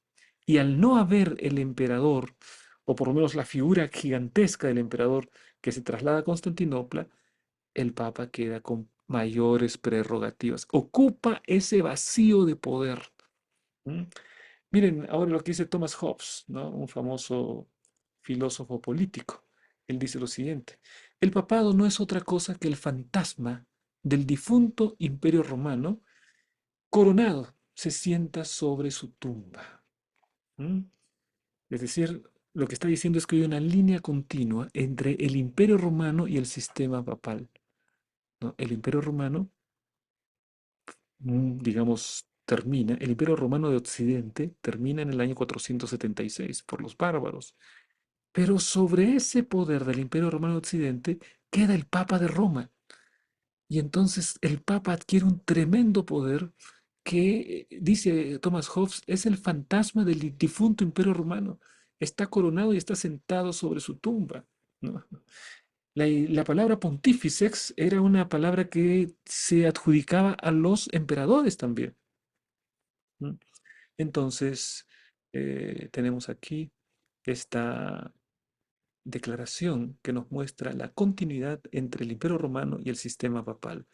Y al no haber el emperador, o por lo menos la figura gigantesca del emperador que se traslada a Constantinopla, el Papa queda con mayores prerrogativas. Ocupa ese vacío de poder. ¿Mm? Miren ahora lo que dice Thomas Hobbes, ¿no? Un famoso filósofo político. Él dice lo siguiente, el papado no es otra cosa que el fantasma del difunto imperio romano coronado se sienta sobre su tumba. ¿Mm? Es decir, lo que está diciendo es que hay una línea continua entre el imperio romano y el sistema papal, ¿no? El imperio romano, digamos, termina, el imperio romano de Occidente termina en el año 476 por los bárbaros. Pero sobre ese poder del Imperio Romano de Occidente queda el Papa de Roma. Y entonces el Papa adquiere un tremendo poder que, dice Thomas Hobbes, es el fantasma del difunto Imperio Romano. Está coronado y está sentado sobre su tumba, ¿no? La palabra pontíficex era una palabra que se adjudicaba a los emperadores también, ¿no? Entonces, tenemos aquí esta declaración que nos muestra la continuidad entre el Imperio Romano y el sistema papal,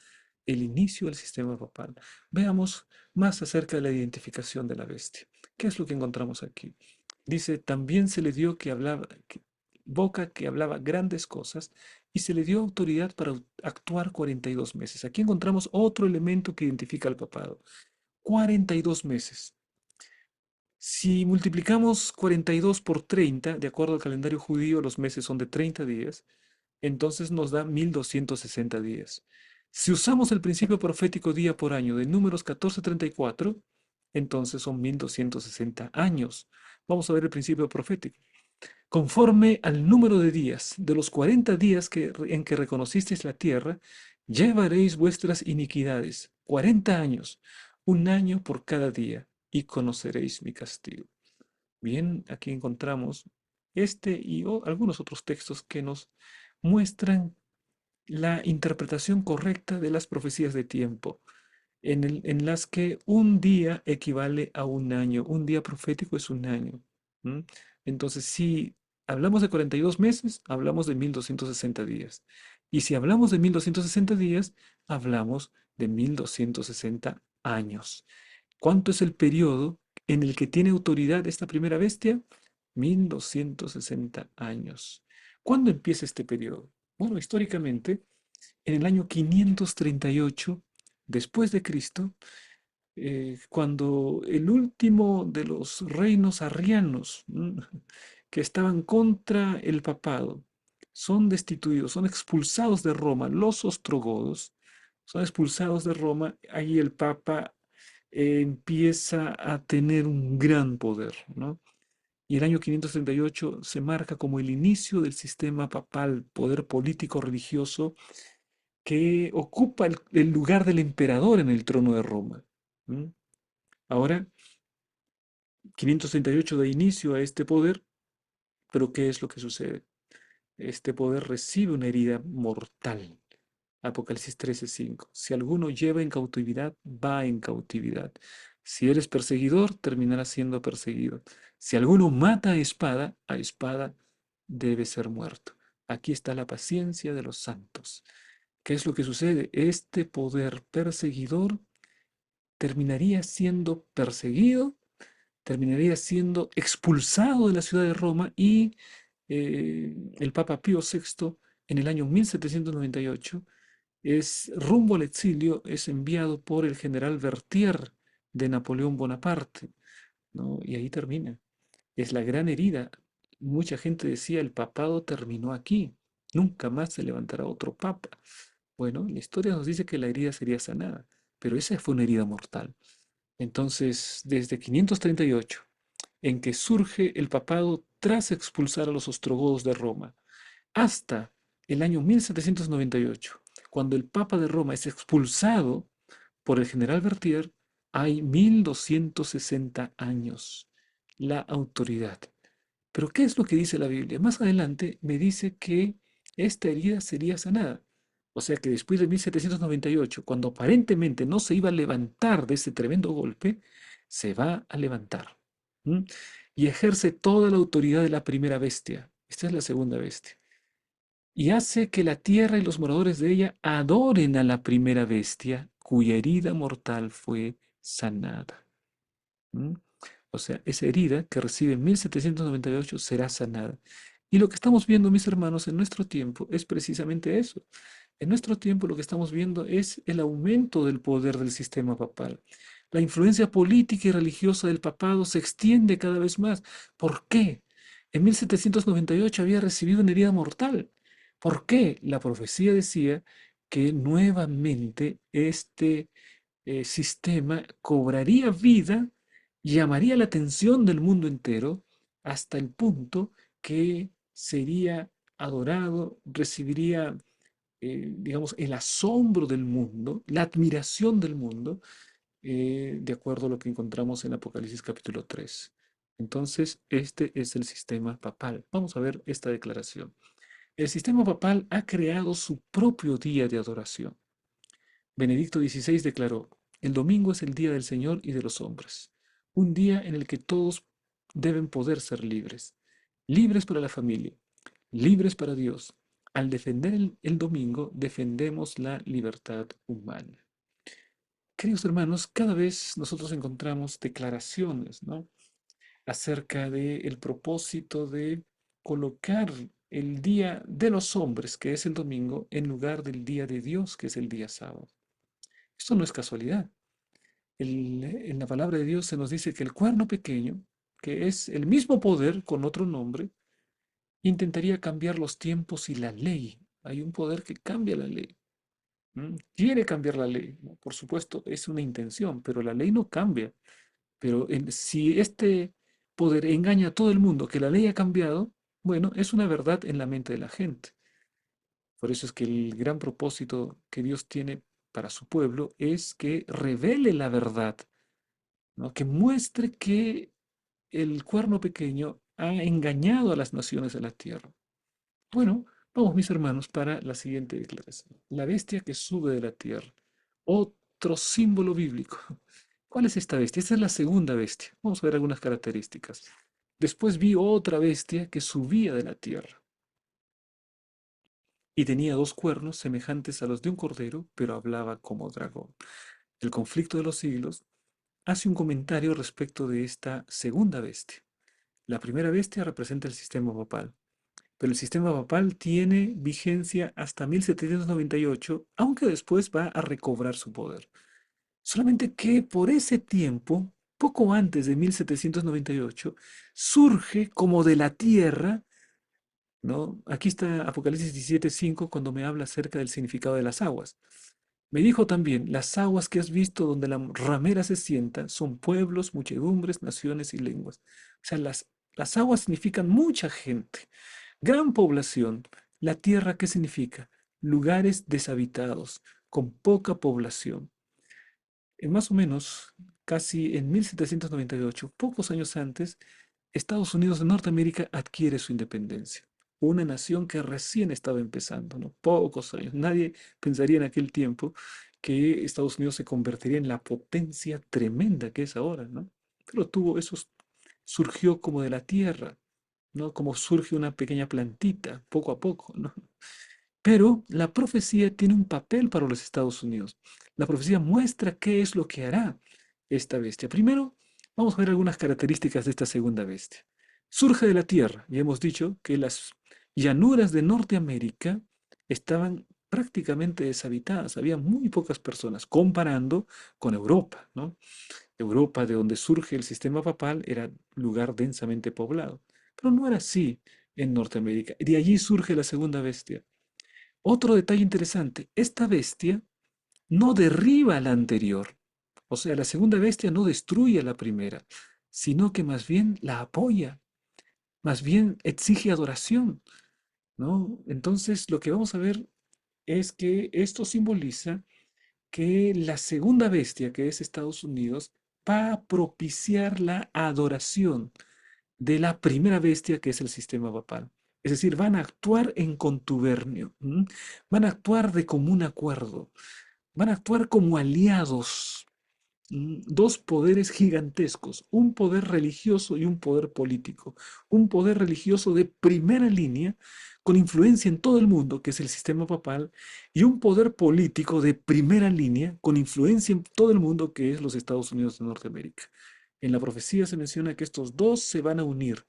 el inicio del sistema papal. Veamos más acerca de la identificación de la bestia. ¿Qué es lo que encontramos aquí? Dice, también se le dio que hablaba, boca que hablaba grandes cosas y se le dio autoridad para actuar 42 meses. Aquí encontramos otro elemento que identifica al papado. 42 meses. Si multiplicamos 42 por 30, de acuerdo al calendario judío, los meses son de 30 días, entonces nos da 1260 días. Si usamos el principio profético día por año de Números 14:34, entonces son 1260 años. Vamos a ver el principio profético. Conforme al número de días, de los 40 días en que reconocisteis la tierra, llevaréis vuestras iniquidades, 40 años, un año por cada día, y conoceréis mi castigo. Bien, aquí encontramos este y algunos otros textos que nos muestran la interpretación correcta de las profecías de tiempo, en las que un día equivale a un año, un día profético es un año. ¿M? Entonces, si hablamos de 42 meses, hablamos de 1260 días. Y si hablamos de 1260 días, hablamos de 1260 años. ¿Cuánto es el periodo en el que tiene autoridad esta primera bestia? 1260 años. ¿Cuándo empieza este periodo? Bueno, históricamente, en el año 538 después de Cristo, cuando el último de los reinos arrianos que estaban contra el papado son destituidos, son expulsados de Roma, los ostrogodos son expulsados de Roma, ahí el papa empieza a tener un gran poder, ¿no? Y el año 538 se marca como el inicio del sistema papal, poder político religioso que ocupa el lugar del emperador en el trono de Roma. ¿M? Ahora, 538 da inicio a este poder, pero ¿qué es lo que sucede? Este poder recibe una herida mortal. Apocalipsis 13:5. Si alguno lleva en cautividad, va en cautividad. Si eres perseguidor, terminarás siendo perseguido. Si alguno mata a espada debe ser muerto. Aquí está la paciencia de los santos. ¿Qué es lo que sucede? Este poder perseguidor terminaría siendo perseguido, terminaría siendo expulsado de la ciudad de Roma y el Papa Pío VI en el año 1798, es rumbo al exilio, es enviado por el general Berthier de Napoleón Bonaparte, ¿no? Y ahí termina. Es la gran herida. Mucha gente decía, el papado terminó aquí, nunca más se levantará otro papa. Bueno, la historia nos dice que la herida sería sanada, pero esa fue una herida mortal. Entonces, desde 538, en que surge el papado tras expulsar a los ostrogodos de Roma, hasta el año 1798, cuando el Papa de Roma es expulsado por el general Berthier, hay 1260 años. La autoridad. Pero ¿qué es lo que dice la Biblia? Más adelante me dice que esta herida sería sanada. O sea que después de 1798, cuando aparentemente no se iba a levantar de ese tremendo golpe, se va a levantar. ¿M? Y ejerce toda la autoridad de la primera bestia. Esta es la segunda bestia. Y hace que la tierra y los moradores de ella adoren a la primera bestia, cuya herida mortal fue sanada. ¿M? O sea, esa herida que recibe en 1798 será sanada. Y lo que estamos viendo, mis hermanos, en nuestro tiempo es precisamente eso. En nuestro tiempo lo que estamos viendo es el aumento del poder del sistema papal. La influencia política y religiosa del papado se extiende cada vez más. ¿Por qué? En 1798 había recibido una herida mortal. ¿Por qué? La profecía decía que nuevamente este sistema cobraría vida, llamaría la atención del mundo entero hasta el punto que sería adorado, recibiría, digamos, el asombro del mundo, la admiración del mundo, de acuerdo a lo que encontramos en Apocalipsis capítulo 3. Entonces, este es el sistema papal. Vamos a ver esta declaración. El sistema papal ha creado su propio día de adoración. Benedicto XVI declaró, el domingo es el día del Señor y de los hombres, un día en el que todos deben poder ser libres, libres para la familia, libres para Dios. Al defender el domingo, defendemos la libertad humana. Queridos hermanos, cada vez nosotros encontramos declaraciones, ¿no?, acerca del propósito de colocar el día de los hombres, que es el domingo, en lugar del día de Dios, que es el día sábado. Esto no es casualidad. En la palabra de Dios se nos dice que el cuerno pequeño, que es el mismo poder con otro nombre, intentaría cambiar los tiempos y la ley. Hay un poder que cambia la ley. Quiere cambiar la ley, ¿no? Por supuesto, es una intención, pero la ley no cambia. Pero si este poder engaña a todo el mundo que la ley ha cambiado, bueno, es una verdad en la mente de la gente. Por eso es que el gran propósito que Dios tiene para su pueblo es que revele la verdad, ¿no?, que muestre que el cuerno pequeño ha engañado a las naciones de la tierra. Bueno, vamos mis hermanos para la siguiente declaración. La bestia que sube de la tierra. Otro símbolo bíblico. ¿Cuál es esta bestia? Esta es la segunda bestia. Vamos a ver algunas características. Después vi otra bestia que subía de la tierra y tenía dos cuernos semejantes a los de un cordero, pero hablaba como dragón. El conflicto de los siglos hace un comentario respecto de esta segunda bestia. La primera bestia representa el sistema papal, pero el sistema papal tiene vigencia hasta 1798, aunque después va a recobrar su poder. Solamente que por ese tiempo, poco antes de 1798, surge como de la tierra, ¿no? Aquí está Apocalipsis 17:5 cuando me habla acerca del significado de las aguas. Me dijo también, las aguas que has visto donde la ramera se sienta son pueblos, muchedumbres, naciones y lenguas. O sea, las aguas significan mucha gente, gran población. La tierra, ¿qué significa? Lugares deshabitados, con poca población. Más o menos, casi en 1798, pocos años antes, Estados Unidos de Norteamérica adquiere su independencia. Una nación que recién estaba empezando, ¿no? Pocos años. Nadie pensaría en aquel tiempo que Estados Unidos se convertiría en la potencia tremenda que es ahora, ¿no? Pero tuvo eso, surgió como de la tierra, ¿no? Como surge una pequeña plantita, poco a poco, ¿no? Pero la profecía tiene un papel para los Estados Unidos. La profecía muestra qué es lo que hará esta bestia. Primero, vamos a ver algunas características de esta segunda bestia. Surge de la tierra. Ya hemos dicho que las llanuras de Norteamérica estaban prácticamente deshabitadas, había muy pocas personas, comparando con Europa, ¿no? Europa, de donde surge el sistema papal, era lugar densamente poblado. Pero no era así en Norteamérica. De allí surge la segunda bestia. Otro detalle interesante, esta bestia no derriba a la anterior. O sea, la segunda bestia no destruye a la primera, sino que más bien la apoya, más bien exige adoración, ¿no? Entonces, lo que vamos a ver es que esto simboliza que la segunda bestia, que es Estados Unidos, va a propiciar la adoración de la primera bestia, que es el sistema papal. Es decir, van a actuar en contubernio, ¿m? Van a actuar de común acuerdo, van a actuar como aliados, dos poderes gigantescos, un poder religioso y un poder político. Un poder religioso de primera línea, con influencia en todo el mundo, que es el sistema papal, y un poder político de primera línea, con influencia en todo el mundo, que es los Estados Unidos de Norteamérica. En la profecía se menciona que estos dos se van a unir,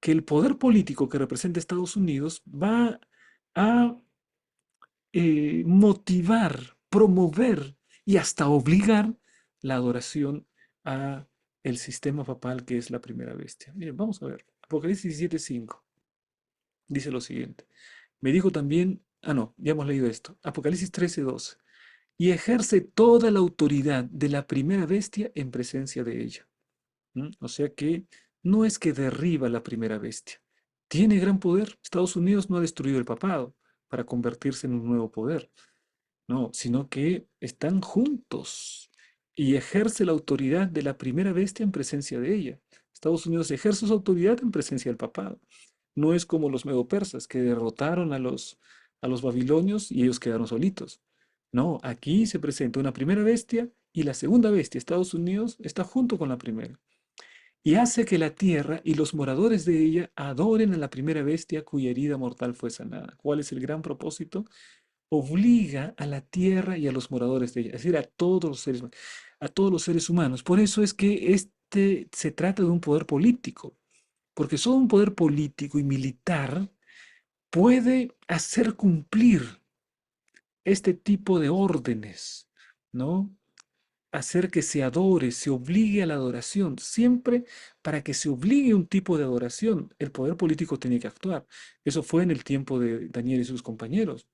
que el poder político que representa Estados Unidos va a motivar, promover y hasta obligar la adoración a el sistema papal que es la primera bestia. Miren, vamos a ver. Apocalipsis 17:5 dice lo siguiente. Me dijo también, no, ya hemos leído esto. Apocalipsis 13:12. Y ejerce toda la autoridad de la primera bestia en presencia de ella. O sea que no es que derriba la primera bestia. Tiene gran poder. Estados Unidos no ha destruido el papado para convertirse en un nuevo poder. No, sino que están juntos y ejerce la autoridad de la primera bestia en presencia de ella. Estados Unidos ejerce su autoridad en presencia del papado. No es como los medopersas que derrotaron a los babilonios y ellos quedaron solitos. No, aquí se presenta una primera bestia y la segunda bestia, Estados Unidos, está junto con la primera. Y hace que la tierra y los moradores de ella adoren a la primera bestia cuya herida mortal fue sanada. ¿Cuál es el gran propósito? Obliga a la tierra y a los moradores de ella, es decir, a todos los seres humanos. Por eso es que este se trata de un poder político, porque solo un poder político y militar puede hacer cumplir este tipo de órdenes, ¿no? Hacer que se adore, se obligue a la adoración. Siempre para que se obligue un tipo de adoración, el poder político tenía que actuar. Eso fue en el tiempo de Daniel y sus compañeros.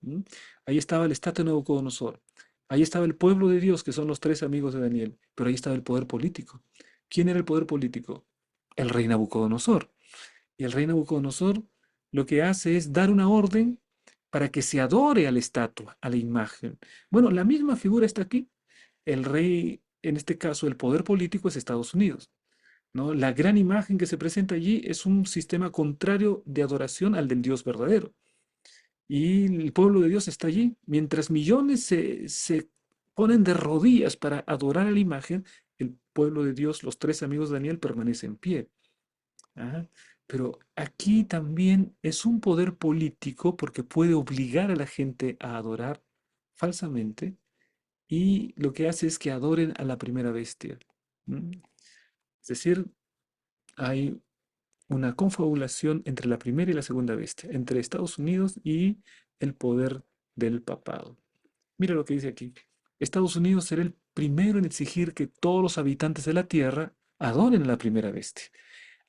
Ahí estaba el estado de Nabucodonosor. Ahí estaba el pueblo de Dios, que son los tres amigos de Daniel. Pero ahí estaba el poder político. ¿Quién era el poder político? El rey Nabucodonosor. Y el rey Nabucodonosor lo que hace es dar una orden para que se adore a la estatua, a la imagen. Bueno, la misma figura está aquí. El rey, en este caso, el poder político es Estados Unidos, ¿no? La gran imagen que se presenta allí es un sistema contrario de adoración al del Dios verdadero. Y el pueblo de Dios está allí. Mientras millones se ponen de rodillas para adorar a la imagen, el pueblo de Dios, los tres amigos de Daniel, permanece en pie. ¿Ah? Pero aquí también es un poder político porque puede obligar a la gente a adorar falsamente y lo que hace es que adoren a la primera bestia. ¿Mm? Es decir, hay una confabulación entre la primera y la segunda bestia, entre Estados Unidos y el poder del papado. Mira lo que dice aquí. Estados Unidos será el primero en exigir que todos los habitantes de la tierra adoren a la primera bestia.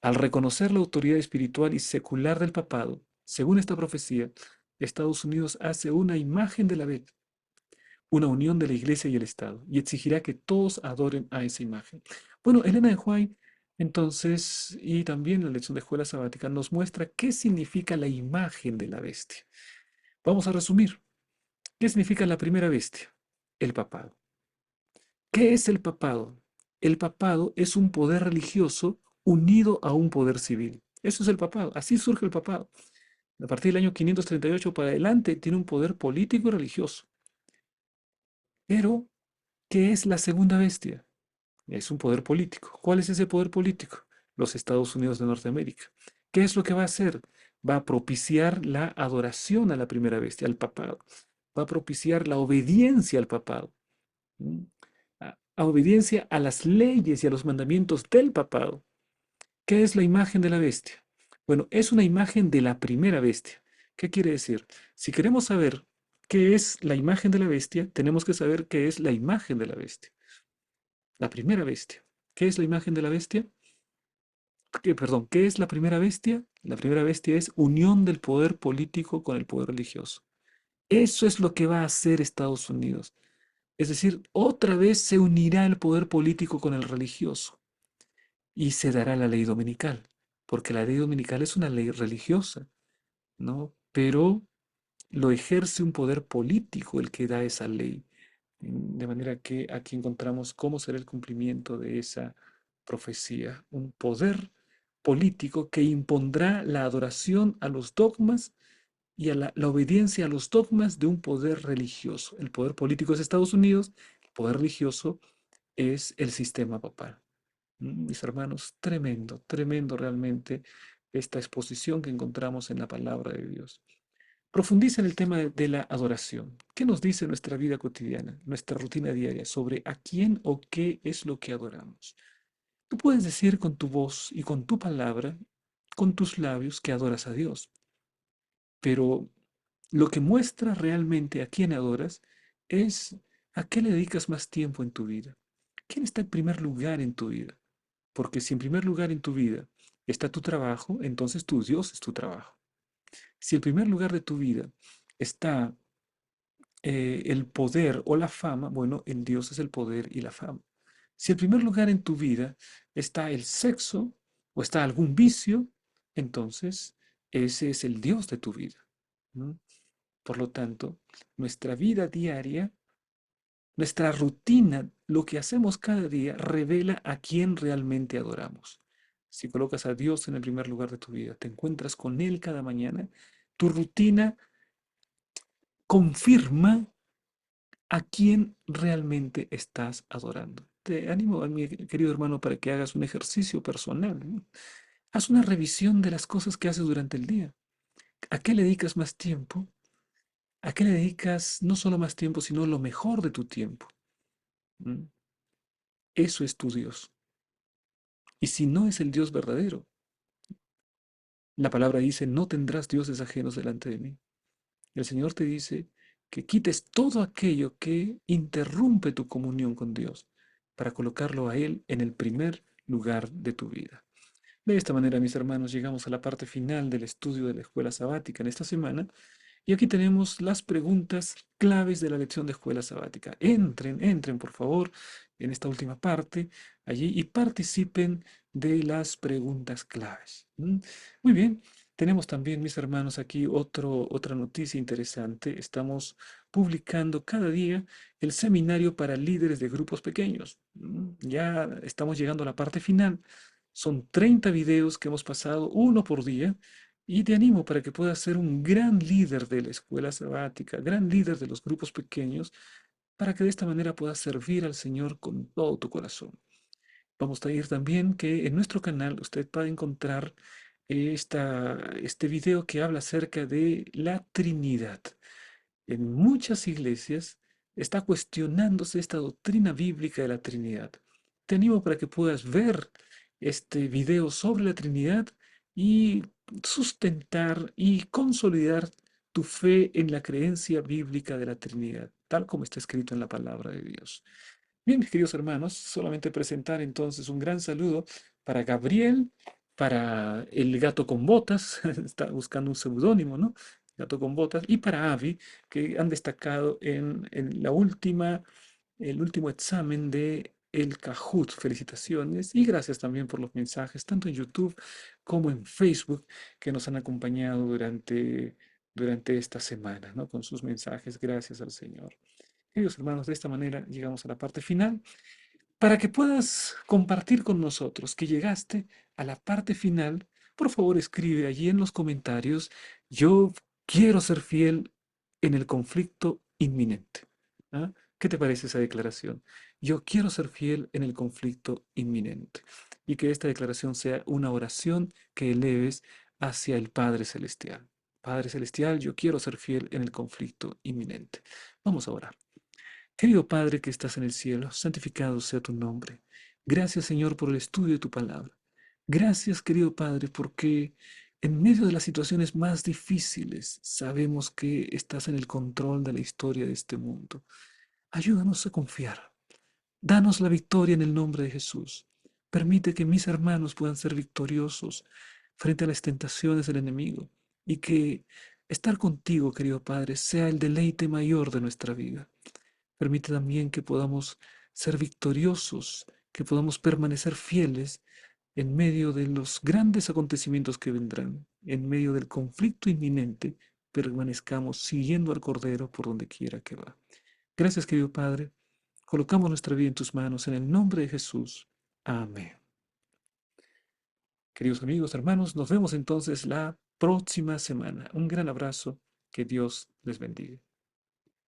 Al reconocer la autoridad espiritual y secular del papado, según esta profecía, Estados Unidos hace una imagen de la bestia, una unión de la Iglesia y el Estado, y exigirá que todos adoren a esa imagen. Bueno, Elena de White, entonces, y también la lección de escuela sabática, nos muestra qué significa la imagen de la bestia. Vamos a resumir. ¿Qué significa la primera bestia? El papado. ¿Qué es el papado? El papado es un poder religioso unido a un poder civil. Eso es el papado. Así surge el papado. A partir del año 538 para adelante tiene un poder político y religioso. Pero, ¿qué es la segunda bestia? Es un poder político. ¿Cuál es ese poder político? Los Estados Unidos de Norteamérica. ¿Qué es lo que va a hacer? Va a propiciar la adoración a la primera bestia, al papado. Va a propiciar la obediencia al papado. ¿Mm? A obediencia a las leyes y a los mandamientos del papado. ¿Qué es la imagen de la bestia? Bueno, es una imagen de la primera bestia. ¿Qué quiere decir? Si queremos saber qué es la imagen de la bestia, tenemos que saber qué es la imagen de la bestia. La primera bestia. ¿Qué es la imagen de la bestia? Perdón, ¿qué es la primera bestia? La primera bestia es unión del poder político con el poder religioso. Eso es lo que va a hacer Estados Unidos. Es decir, otra vez se unirá el poder político con el religioso y se dará la ley dominical, porque la ley dominical es una ley religiosa, ¿no? Pero lo ejerce un poder político el que da esa ley. De manera que aquí encontramos cómo será el cumplimiento de esa profecía. Un poder político que impondrá la adoración a los dogmas y a la obediencia a los dogmas de un poder religioso. El poder político es Estados Unidos, el poder religioso es el sistema papal. Mis hermanos, tremendo, tremendo realmente esta exposición que encontramos en la palabra de Dios. Profundiza en el tema de la adoración. ¿Qué nos dice nuestra vida cotidiana, nuestra rutina diaria sobre a quién o qué es lo que adoramos? Tú puedes decir con tu voz y con tu palabra, con tus labios, que adoras a Dios, pero lo que muestra realmente a quién adoras es a qué le dedicas más tiempo en tu vida. ¿Quién está en primer lugar en tu vida? Porque si en primer lugar en tu vida está tu trabajo, entonces tu Dios es tu trabajo. Si el primer lugar de tu vida está el poder o la fama, bueno, en Dios es el poder y la fama. Si el primer lugar en tu vida está el sexo o está algún vicio, entonces ese es el Dios de tu vida. ¿No? Por lo tanto, nuestra vida diaria, nuestra rutina, lo que hacemos cada día, revela a quién realmente adoramos. Si colocas a Dios en el primer lugar de tu vida, te encuentras con Él cada mañana, tu rutina confirma a quién realmente estás adorando. Te animo, a mi querido hermano, para que hagas un ejercicio personal, ¿no? Haz una revisión de las cosas que haces durante el día. ¿A qué le dedicas más tiempo? ¿A qué le dedicas no solo más tiempo, sino lo mejor de tu tiempo? ¿Mm? Eso es tu Dios. Y si no es el Dios verdadero, la palabra dice, no tendrás dioses ajenos delante de mí. El Señor te dice que quites todo aquello que interrumpe tu comunión con Dios para colocarlo a Él en el primer lugar de tu vida. De esta manera, mis hermanos, llegamos a la parte final del estudio de la escuela sabática en esta semana. Y aquí tenemos las preguntas claves de la lección de escuela sabática. Entren, entren, por favor, en esta última parte allí y participen de las preguntas claves. Muy bien, tenemos también, mis hermanos, aquí otra noticia interesante. Estamos publicando cada día el seminario para líderes de grupos pequeños. Ya estamos llegando a la parte final. Son 30 videos que hemos pasado, uno por día, y te animo para que puedas ser un gran líder de la escuela sabática, gran líder de los grupos pequeños, para que de esta manera puedas servir al Señor con todo tu corazón. Vamos a ir también que en nuestro canal usted va a encontrar este video que habla acerca de la Trinidad. En muchas iglesias está cuestionándose esta doctrina bíblica de la Trinidad. Te animo para que puedas ver este video sobre la Trinidad y sustentar y consolidar tu fe en la creencia bíblica de la Trinidad, tal como está escrito en la palabra de Dios. Bien, mis queridos hermanos, solamente presentar entonces un gran saludo para Gabriel, para el gato con botas, está buscando un seudónimo, ¿no? Gato con botas, y para Avi, que han destacado en el último examen de el Kahoot. Felicitaciones y gracias también por los mensajes, tanto en YouTube como en Facebook, que nos han acompañado durante esta semana, ¿no? Con sus mensajes, gracias al Señor. Queridos hermanos, de esta manera llegamos a la parte final para que puedas compartir con nosotros que llegaste a la parte final. Por favor, escribe allí en los comentarios, yo quiero ser fiel en el conflicto inminente. ¿Ah? ¿Qué te parece esa declaración? Yo quiero ser fiel en el conflicto inminente. Y que esta declaración sea una oración que eleves hacia el Padre Celestial. Padre Celestial, yo quiero ser fiel en el conflicto inminente. Vamos a orar. Querido Padre que estás en el cielo, santificado sea tu nombre. Gracias, Señor, por el estudio de tu palabra. Gracias, querido Padre, porque En medio de las situaciones más difíciles, sabemos que estás en el control de la historia de este mundo. Ayúdanos a confiar. Danos la victoria en el nombre de Jesús. Permite que mis hermanos puedan ser victoriosos frente a las tentaciones del enemigo y que estar contigo, querido Padre, sea el deleite mayor de nuestra vida. Permite también que podamos ser victoriosos, que podamos permanecer fieles en medio de los grandes acontecimientos que vendrán, en medio del conflicto inminente, permanezcamos siguiendo al Cordero por donde quiera que va. Gracias, querido Padre. Colocamos nuestra vida en tus manos en el nombre de Jesús. Amén. Queridos amigos, hermanos, nos vemos entonces la próxima semana. Un gran abrazo. Que Dios les bendiga.